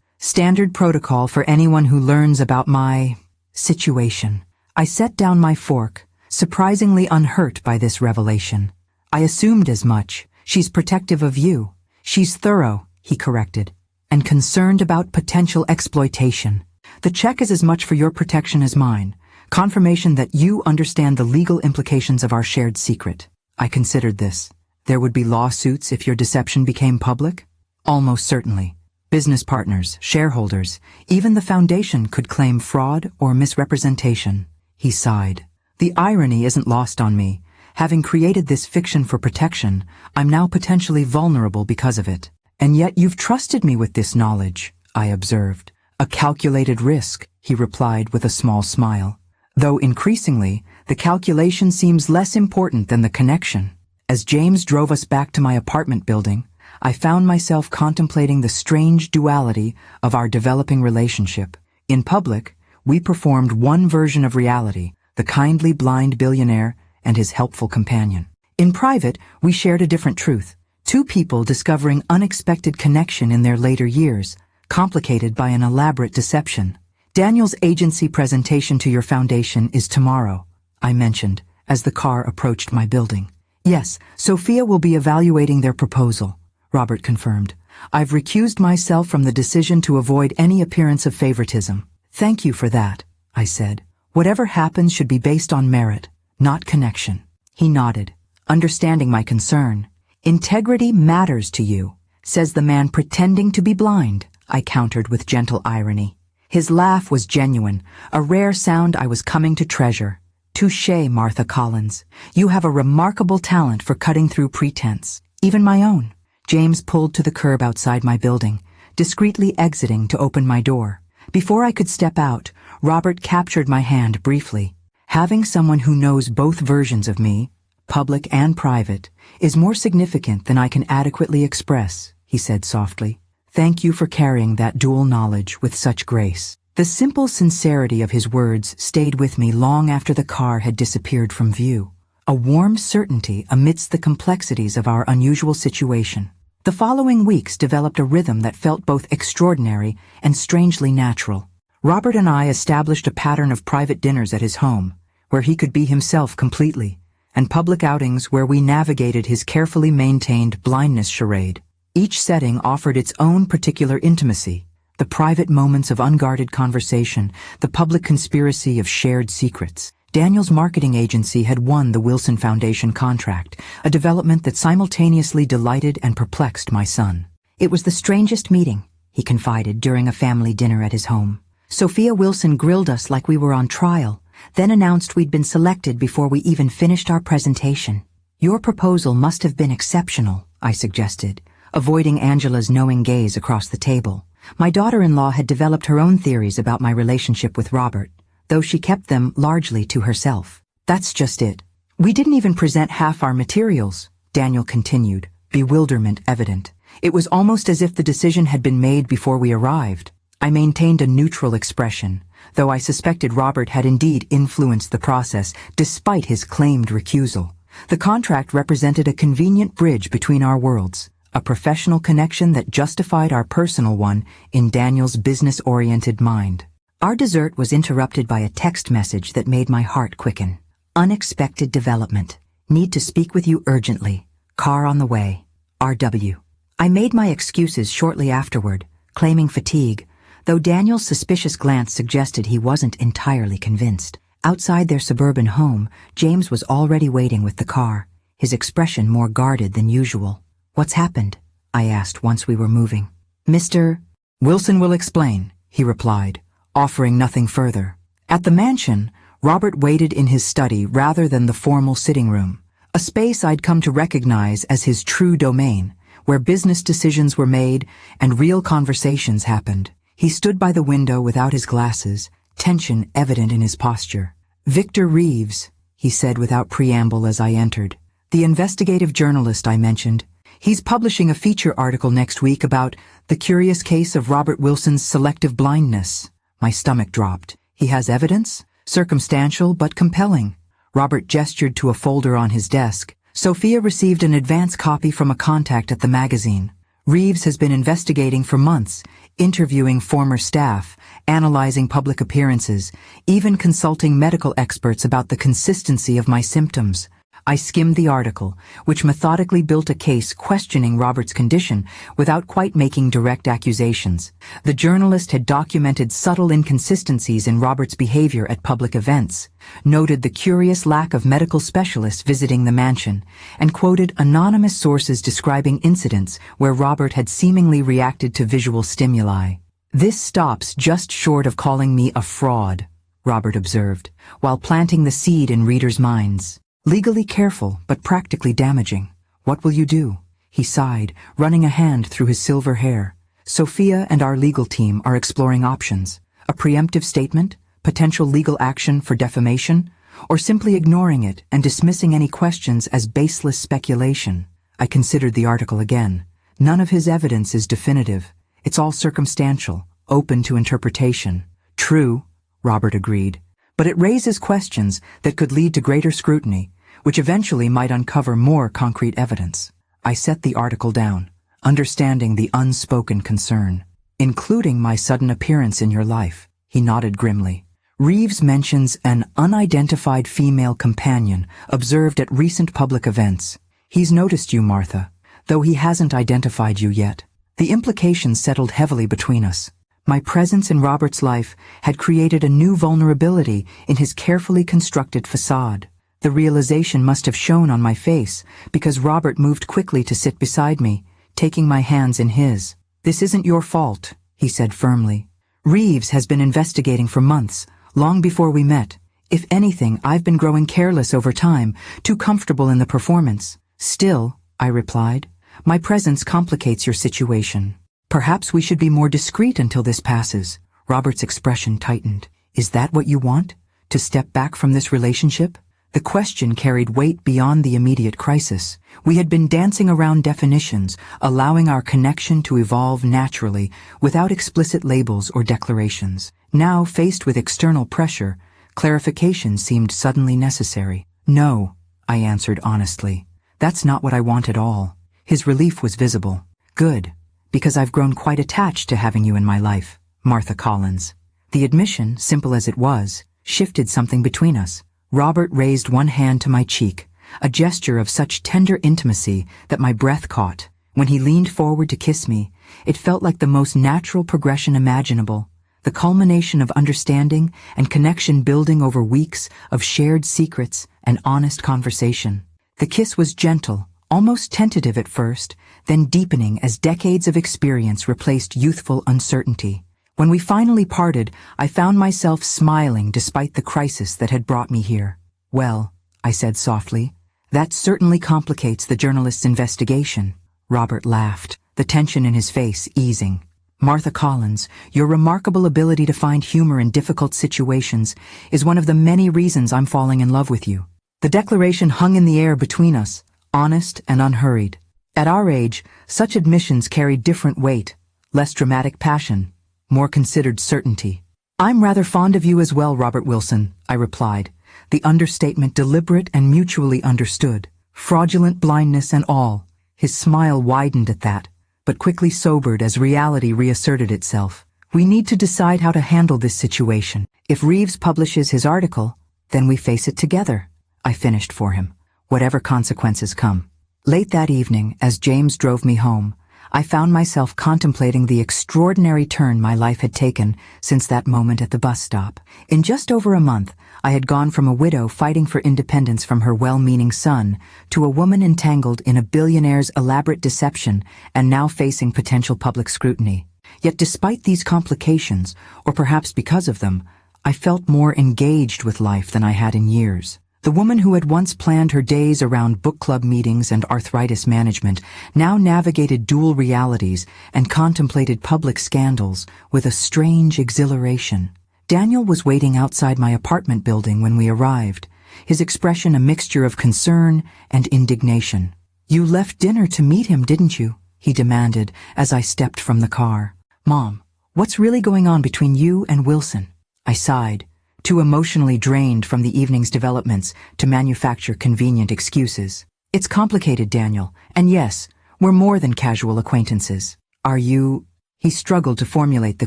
A: "Standard protocol for anyone who learns about my situation." I set down my fork, surprisingly unhurt by this revelation. "I assumed as much. She's protective of you. She's thorough," he corrected, "and concerned about potential exploitation. The check is as much for your protection as mine. Confirmation that you understand the legal implications of our shared secret. I considered this. There would be lawsuits if your deception became public? Almost certainly. Business partners, shareholders, even the foundation could claim fraud or misrepresentation. He sighed. The irony isn't lost on me. Having created this fiction for protection, I'm now potentially vulnerable because of it. And yet you've trusted me with this knowledge, I observed. A calculated risk, he replied with a small smile. Though increasingly, the calculation seems less important than the connection. As James drove us back to my apartment building, I found myself contemplating the strange duality of our developing relationship. In public, we performed one version of reality, the kindly blind billionaire and his helpful companion. In private, we shared a different truth. Two people discovering unexpected connection in their later years, complicated by an elaborate deception. Daniel's agency presentation to your foundation is tomorrow, I mentioned, as the car approached my building. Yes, Sophia will be evaluating their proposal, Robert confirmed. I've recused myself from the decision to avoid any appearance of favoritism. Thank you for that, I said. Whatever happens should be based on merit, not connection. He nodded, understanding my concern. Integrity matters to you, says the man pretending to be blind, I countered with gentle irony. His laugh was genuine, a rare sound I was coming to treasure. Touché, Martha Collins. You have a remarkable talent for cutting through pretense, even my own. James pulled to the curb outside my building, discreetly exiting to open my door. Before I could step out, Robert captured my hand briefly. Having someone who knows both versions of me, public and private, is more significant than I can adequately express, he said softly. Thank you for carrying that dual knowledge with such grace. The simple sincerity of his words stayed with me long after the car had disappeared from view. A warm certainty amidst the complexities of our unusual situation. The following weeks developed a rhythm that felt both extraordinary and strangely natural. Robert and I established a pattern of private dinners at his home, where he could be himself completely, and public outings where we navigated his carefully maintained blindness charade. Each setting offered its own particular intimacy, the private moments of unguarded conversation, the public conspiracy of shared secrets. Daniel's marketing agency had won the Wilson Foundation contract, a development that simultaneously delighted and perplexed my son. It was the strangest meeting, he confided during a family dinner at his home. Sophia Wilson grilled us like we were on trial, then announced we'd been selected before we even finished our presentation. Your proposal must have been exceptional, I suggested, avoiding Angela's knowing gaze across the table. My daughter-in-law had developed her own theories about my relationship with Robert, though she kept them largely to herself. That's just it. We didn't even present half our materials, Daniel continued, bewilderment evident. It was almost as if the decision had been made before we arrived. I maintained a neutral expression, though I suspected Robert had indeed influenced the process despite his claimed recusal. The contract represented a convenient bridge between our worlds, a professional connection that justified our personal one in Daniel's business-oriented mind. Our dessert was interrupted by a text message that made my heart quicken. Unexpected development. Need to speak with you urgently. Car on the way. R.W. I made my excuses shortly afterward, claiming fatigue, though Daniel's suspicious glance suggested he wasn't entirely convinced. Outside their suburban home, James was already waiting with the car, his expression more guarded than usual. What's happened? I asked once we were moving. Mr. Wilson will explain, he replied, offering nothing further. At the mansion, Robert waited in his study rather than the formal sitting room, a space I'd come to recognize as his true domain, where business decisions were made and real conversations happened. He stood by the window without his glasses, tension evident in his posture. Victor Reeves, he said without preamble as I entered. The investigative journalist I mentioned. He's publishing a feature article next week about the curious case of Robert Wilson's selective blindness. My stomach dropped. He has evidence? Circumstantial but compelling. Robert gestured to a folder on his desk. Sophia received an advance copy from a contact at the magazine. Reeves has been investigating for months, interviewing former staff, analyzing public appearances, even consulting medical experts about the consistency of my symptoms. I skimmed the article, which methodically built a case questioning Robert's condition without quite making direct accusations. The journalist had documented subtle inconsistencies in Robert's behavior at public events, noted the curious lack of medical specialists visiting the mansion, and quoted anonymous sources describing incidents where Robert had seemingly reacted to visual stimuli. "This stops just short of calling me a fraud," Robert observed, while planting the seed in readers' minds. "Legally careful, but practically damaging. What will you do?" He sighed, running a hand through his silver hair. "Sophia and our legal team are exploring options. A preemptive statement, potential legal action for defamation, or simply ignoring it and dismissing any questions as baseless speculation." I considered the article again. None of his evidence is definitive. It's all circumstantial, open to interpretation. "True," Robert agreed. "But it raises questions that could lead to greater scrutiny, which eventually might uncover more concrete evidence." I set the article down, understanding the unspoken concern. "Including my sudden appearance in your life," he nodded grimly. "Reeves mentions an unidentified female companion observed at recent public events. He's noticed you, Martha, though he hasn't identified you yet." The implications settled heavily between us. My presence in Robert's life had created a new vulnerability in his carefully constructed facade. The realization must have shown on my face, because Robert moved quickly to sit beside me, taking my hands in his. "This isn't your fault," he said firmly. "Reeves has been investigating for months, long before we met. If anything, I've been growing careless over time, too comfortable in the performance." "Still," I replied, "my presence complicates your situation. Perhaps we should be more discreet until this passes." Robert's expression tightened. "Is that what you want? To step back from this relationship?" The question carried weight beyond the immediate crisis. We had been dancing around definitions, allowing our connection to evolve naturally, without explicit labels or declarations. Now, faced with external pressure, clarification seemed suddenly necessary. "No," I answered honestly. "That's not what I want at all." His relief was visible. "Good. Because I've grown quite attached to having you in my life, Martha Collins." The admission, simple as it was, shifted something between us. Robert raised one hand to my cheek, a gesture of such tender intimacy that my breath caught. When he leaned forward to kiss me, it felt like the most natural progression imaginable, the culmination of understanding and connection building over weeks of shared secrets and honest conversation. The kiss was gentle, almost tentative at first, then deepening as decades of experience replaced youthful uncertainty. When we finally parted, I found myself smiling despite the crisis that had brought me here. "Well," I said softly, "that certainly complicates the journalist's investigation." Robert laughed, the tension in his face easing. "Martha Collins, your remarkable ability to find humor in difficult situations is one of the many reasons I'm falling in love with you." The declaration hung in the air between us, honest and unhurried. At our age, such admissions carried different weight, less dramatic passion, more considered certainty. "I'm rather fond of you as well, Robert Wilson," I replied, the understatement deliberate and mutually understood. Fraudulent blindness and all. His smile widened at that, but quickly sobered as reality reasserted itself. "We need to decide how to handle this situation. If Reeves publishes his article, then we face it together," I finished for him, "whatever consequences come." Late that evening, as James drove me home, I found myself contemplating the extraordinary turn my life had taken since that moment at the bus stop. In just over a month, I had gone from a widow fighting for independence from her well-meaning son to a woman entangled in a billionaire's elaborate deception and now facing potential public scrutiny. Yet despite these complications, or perhaps because of them, I felt more engaged with life than I had in years. The woman who had once planned her days around book club meetings and arthritis management now navigated dual realities and contemplated public scandals with a strange exhilaration. Daniel was waiting outside my apartment building when we arrived, his expression a mixture of concern and indignation. "You left dinner to meet him, didn't you?" he demanded as I stepped from the car. "Mom, what's really going on between you and Wilson?" I sighed, too emotionally drained from the evening's developments to manufacture convenient excuses. "It's complicated, Daniel, and yes, we're more than casual acquaintances." "Are you—" He struggled to formulate the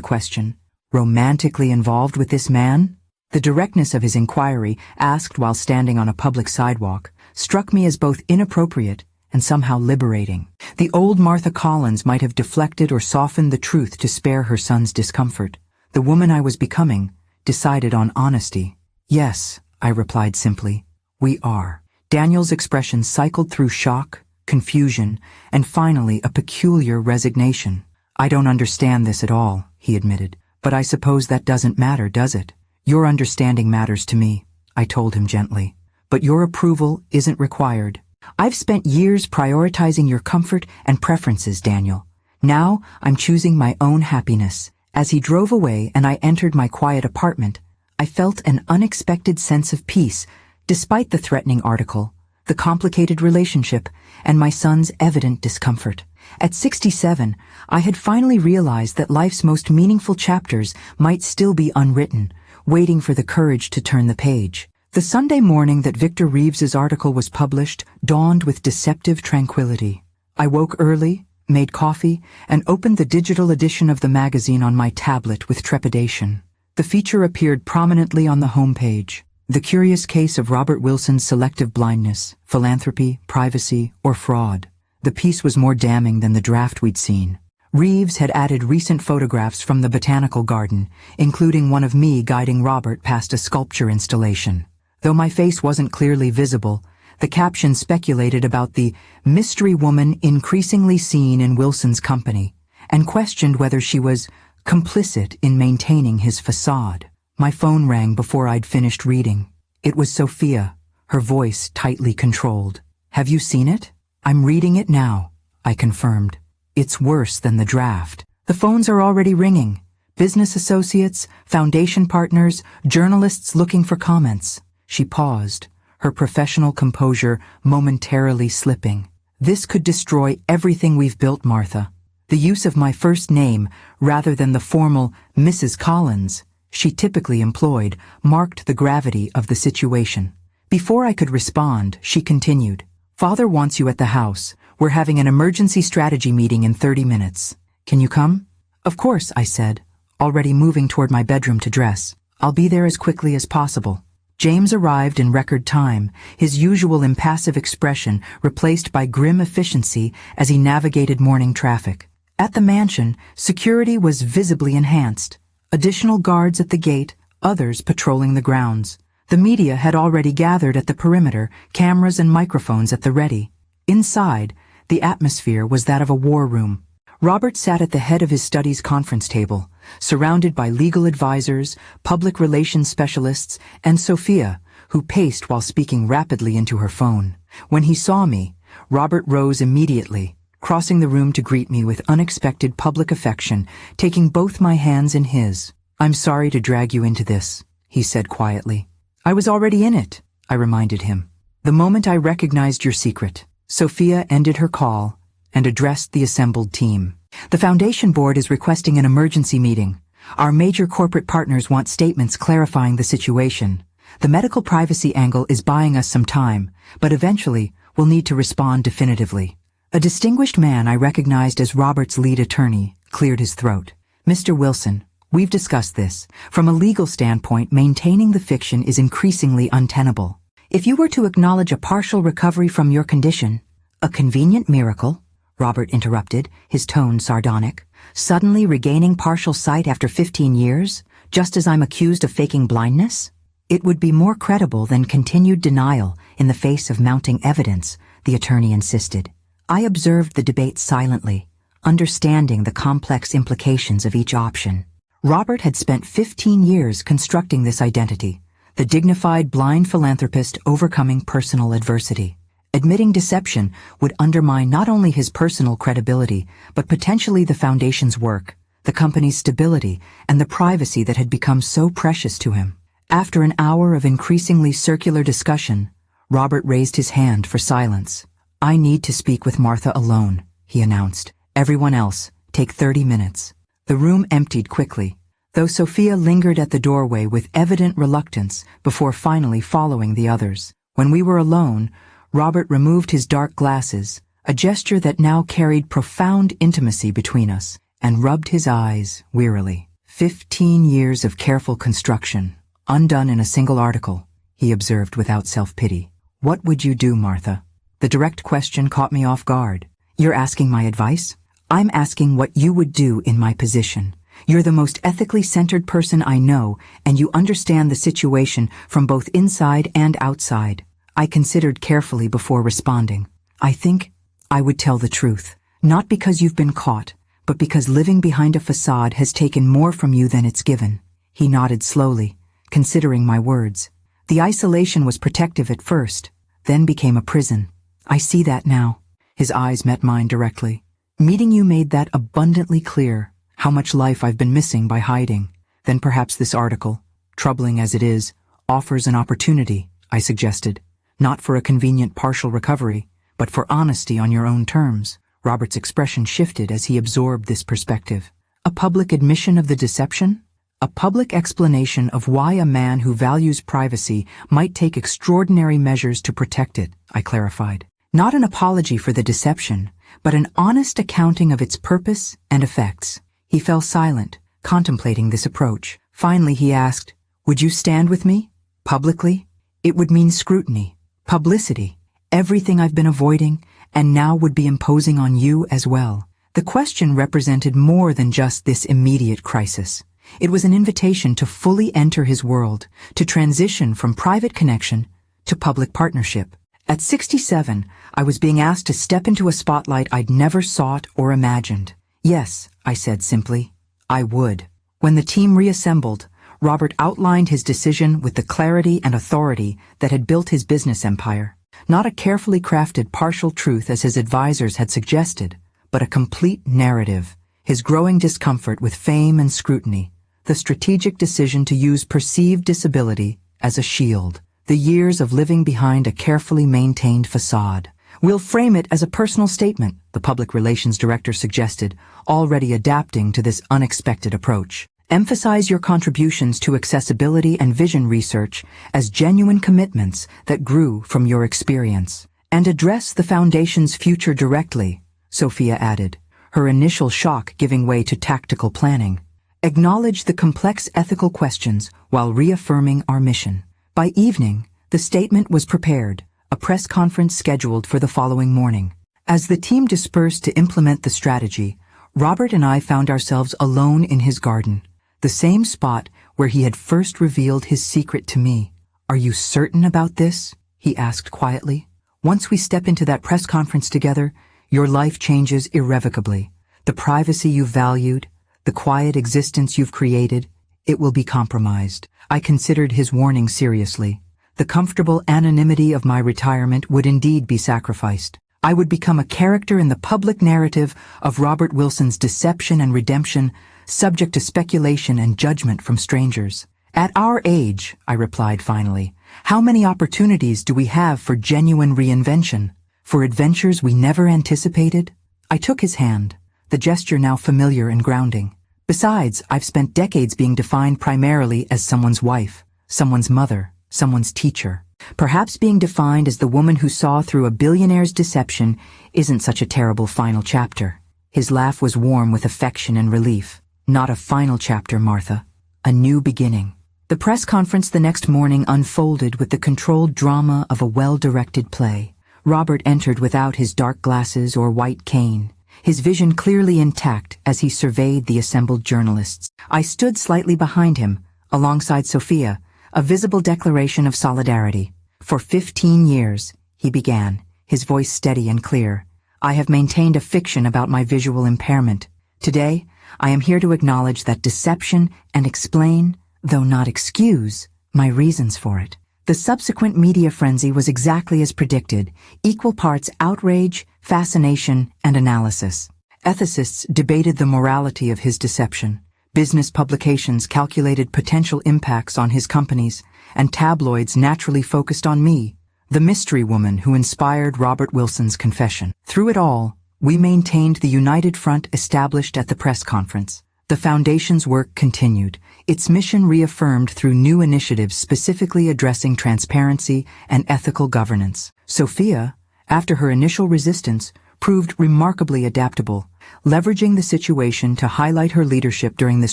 A: question. "Romantically involved with this man?" The directness of his inquiry, asked while standing on a public sidewalk, struck me as both inappropriate and somehow liberating. The old Martha Collins might have deflected or softened the truth to spare her son's discomfort. The woman I was becoming decided on honesty. "Yes," I replied simply. "We are." Daniel's expression cycled through shock, confusion, and finally a peculiar resignation. "I don't understand this at all," he admitted. "But I suppose that doesn't matter, does it? Your understanding matters to me," I told him gently. "But your approval isn't required. I've spent years prioritizing your comfort and preferences, Daniel. Now I'm choosing my own happiness." As he drove away and I entered my quiet apartment, I felt an unexpected sense of peace, despite the threatening article, the complicated relationship, and my son's evident discomfort. At 67, I had finally realized that life's most meaningful chapters might still be unwritten, waiting for the courage to turn the page. The Sunday morning that Victor Reeves's article was published dawned with deceptive tranquility. I woke early, made coffee, and opened the digital edition of the magazine on my tablet with trepidation. The feature appeared prominently on the homepage. The curious case of Robert Wilson's selective blindness, philanthropy, privacy, or fraud. The piece was more damning than the draft we'd seen. Reeves had added recent photographs from the botanical garden, including one of me guiding Robert past a sculpture installation. Though my face wasn't clearly visible, the caption speculated about the mystery woman increasingly seen in Wilson's company, and questioned whether she was complicit in maintaining his facade. My phone rang before I'd finished reading. It was Sophia, her voice tightly controlled. "Have you seen it?" "I'm reading it now," I confirmed. "It's worse than the draft. The phones are already ringing. Business associates, foundation partners, journalists looking for comments." She paused, her professional composure momentarily slipping. "This could destroy everything we've built, Martha." The use of my first name, rather than the formal Mrs. Collins she typically employed, marked the gravity of the situation. Before I could respond, she continued, "Father wants you at the house. We're having an emergency strategy meeting in 30 minutes. Can you come?" "Of course," I said, already moving toward my bedroom to dress. "I'll be there as quickly as possible." James arrived in record time, his usual impassive expression replaced by grim efficiency as he navigated morning traffic. At the mansion, security was visibly enhanced. Additional guards at the gate, others patrolling the grounds. The media had already gathered at the perimeter, cameras and microphones at the ready. Inside, the atmosphere was that of a war room. Robert sat at the head of his study's conference table, surrounded by legal advisors, public relations specialists, and Sophia, who paced while speaking rapidly into her phone. When he saw me, Robert rose immediately, crossing the room to greet me with unexpected public affection, taking both my hands in his. "I'm sorry to drag you into this," he said quietly. "I was already in it," I reminded him. "The moment I recognized your secret." Sophia ended her call and addressed the assembled team. "The Foundation Board is requesting an emergency meeting. Our major corporate partners want statements clarifying the situation. The medical privacy angle is buying us some time, but eventually we'll need to respond definitively." A distinguished man I recognized as Robert's lead attorney cleared his throat. "Mr. Wilson, we've discussed this. From a legal standpoint, maintaining the fiction is increasingly untenable. If you were to acknowledge a partial recovery from your condition, a convenient miracle," Robert interrupted, his tone sardonic, "suddenly regaining partial sight after 15 years, just as I'm accused of faking blindness? It would be more credible than continued denial in the face of mounting evidence," the attorney insisted. I observed the debate silently, understanding the complex implications of each option. Robert had spent 15 years constructing this identity, the dignified blind philanthropist overcoming personal adversity. Admitting deception would undermine not only his personal credibility, but potentially the Foundation's work, the company's stability, and the privacy that had become so precious to him. After an hour of increasingly circular discussion, Robert raised his hand for silence. "I need to speak with Martha alone," he announced. "Everyone else, take 30 minutes." The room emptied quickly, though Sophia lingered at the doorway with evident reluctance before finally following the others. When we were alone, Robert removed his dark glasses, a gesture that now carried profound intimacy between us, and rubbed his eyes wearily. 15 years of careful construction, undone in a single article, he observed without self-pity. What would you do, Martha? The direct question caught me off guard. You're asking my advice? I'm asking what you would do in my position. You're the most ethically centered person I know, and you understand the situation from both inside and outside. I considered carefully before responding. I think I would tell the truth. Not because you've been caught, but because living behind a facade has taken more from you than it's given. He nodded slowly, considering my words. The isolation was protective at first, then became a prison. I see that now. His eyes met mine directly. Meeting you made that abundantly clear, how much life I've been missing by hiding. Then perhaps this article, troubling as it is, offers an opportunity, I suggested. Not for a convenient partial recovery, but for honesty on your own terms. Robert's expression shifted as he absorbed this perspective. A public admission of the deception? A public explanation of why a man who values privacy might take extraordinary measures to protect it, I clarified. Not an apology for the deception, but an honest accounting of its purpose and effects. He fell silent, contemplating this approach. Finally he asked, would you stand with me? Publicly? It would mean scrutiny, publicity, everything I've been avoiding, and now would be imposing on you as well. The question represented more than just this immediate crisis. It was an invitation to fully enter his world, to transition from private connection to public partnership. At 67, I was being asked to step into a spotlight I'd never sought or imagined. Yes, I said simply, I would. When the team reassembled, Robert outlined his decision with the clarity and authority that had built his business empire. Not a carefully crafted partial truth as his advisors had suggested, but a complete narrative. His growing discomfort with fame and scrutiny, the strategic decision to use perceived disability as a shield, the years of living behind a carefully maintained facade. We'll frame it as a personal statement, the public relations director suggested, already adapting to this unexpected approach. Emphasize your contributions to accessibility and vision research as genuine commitments that grew from your experience. And address the foundation's future directly, Sophia added, her initial shock giving way to tactical planning. Acknowledge the complex ethical questions while reaffirming our mission. By evening, the statement was prepared, a press conference scheduled for the following morning. As the team dispersed to implement the strategy, Robert and I found ourselves alone in his garden, the same spot where he had first revealed his secret to me. Are you certain about this? He asked quietly. Once we step into that press conference together, your life changes irrevocably. The privacy you valued, the quiet existence you've created, it will be compromised. I considered his warning seriously. The comfortable anonymity of my retirement would indeed be sacrificed. I would become a character in the public narrative of Robert Wilson's deception and redemption, subject to speculation and judgment from strangers. At our age, I replied finally, how many opportunities do we have for genuine reinvention, for adventures we never anticipated? I took his hand, the gesture now familiar and grounding. Besides, I've spent decades being defined primarily as someone's wife, someone's mother, someone's teacher. Perhaps being defined as the woman who saw through a billionaire's deception isn't such a terrible final chapter. His laugh was warm with affection and relief. Not a final chapter, Martha. A new beginning. The press conference the next morning unfolded with the controlled drama of a well-directed play. Robert entered without his dark glasses or white cane, his vision clearly intact as he surveyed the assembled journalists. I stood slightly behind him, alongside Sophia, a visible declaration of solidarity. For 15 years, he began, his voice steady and clear, I have maintained a fiction about my visual impairment. Today, I am here to acknowledge that deception and explain, though not excuse, my reasons for it. The subsequent media frenzy was exactly as predicted, equal parts outrage, fascination, and analysis. Ethicists debated the morality of his deception. Business publications calculated potential impacts on his companies, and tabloids naturally focused on me, the mystery woman who inspired Robert Wilson's confession. Through it all, we maintained the united front established at the press conference. The Foundation's work continued, its mission reaffirmed through new initiatives specifically addressing transparency and ethical governance. Sophia, after her initial resistance, proved remarkably adaptable, leveraging the situation to highlight her leadership during this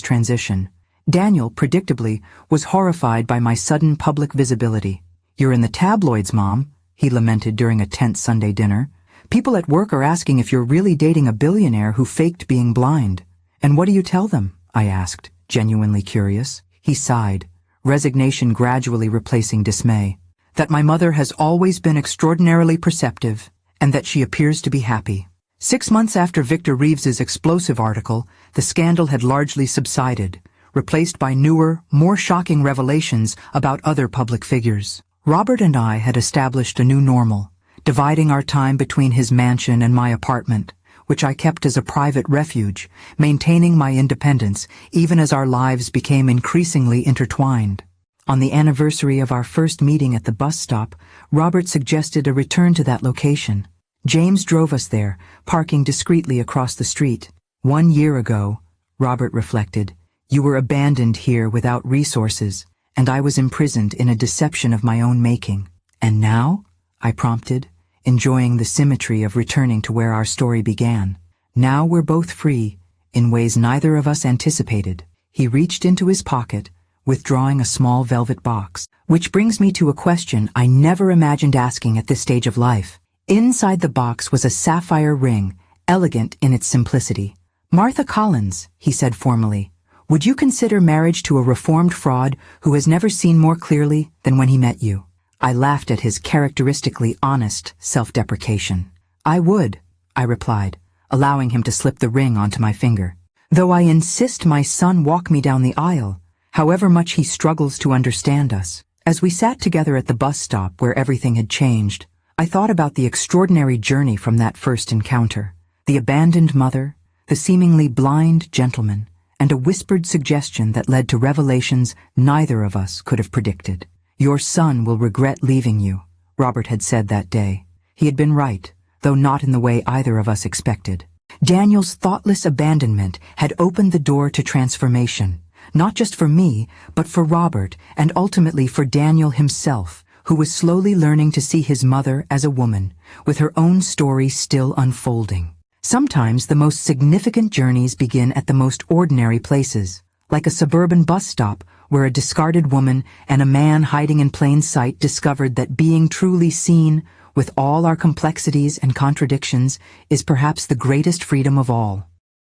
A: transition. Daniel, predictably, was horrified by my sudden public visibility. "You're in the tabloids, Mom," he lamented during a tense Sunday dinner. "People at work are asking if you're really dating a billionaire who faked being blind." "And what do you tell them?" I asked, genuinely curious. He sighed, resignation gradually replacing dismay. "That my mother has always been extraordinarily perceptive, and that she appears to be happy." 6 months after Victor Reeves's explosive article, the scandal had largely subsided, replaced by newer, more shocking revelations about other public figures. Robert and I had established a new normal, dividing our time between his mansion and my apartment, which I kept as a private refuge, maintaining my independence even as our lives became increasingly intertwined. On the anniversary of our first meeting at the bus stop, Robert suggested a return to that location. James drove us there, parking discreetly across the street. "1 year ago," Robert reflected, "you were abandoned here without resources, and I was imprisoned in a deception of my own making." "And now?" I prompted, enjoying the symmetry of returning to where our story began. "Now we're both free, in ways neither of us anticipated." He reached into his pocket, withdrawing a small velvet box. Which brings me to a question I never imagined asking at this stage of life. Inside the box was a sapphire ring, elegant in its simplicity. "Martha Collins," he said formally, "would you consider marriage to a reformed fraud who has never seen more clearly than when he met you?" I laughed at his characteristically honest self-deprecation. "I would," I replied, allowing him to slip the ring onto my finger. "Though I insist my son walk me down the aisle, however much he struggles to understand us." As we sat together at the bus stop where everything had changed, I thought about the extraordinary journey from that first encounter. The abandoned mother, the seemingly blind gentleman, and a whispered suggestion that led to revelations neither of us could have predicted. "Your son will regret leaving you," Robert had said that day. He had been right, though not in the way either of us expected. Daniel's thoughtless abandonment had opened the door to transformation, not just for me, but for Robert, and ultimately for Daniel himself, who was slowly learning to see his mother as a woman, with her own story still unfolding. Sometimes the most significant journeys begin at the most ordinary places, like a suburban bus stop where a discarded woman and a man hiding in plain sight discovered that being truly seen, with all our complexities and contradictions, is perhaps the greatest freedom of all.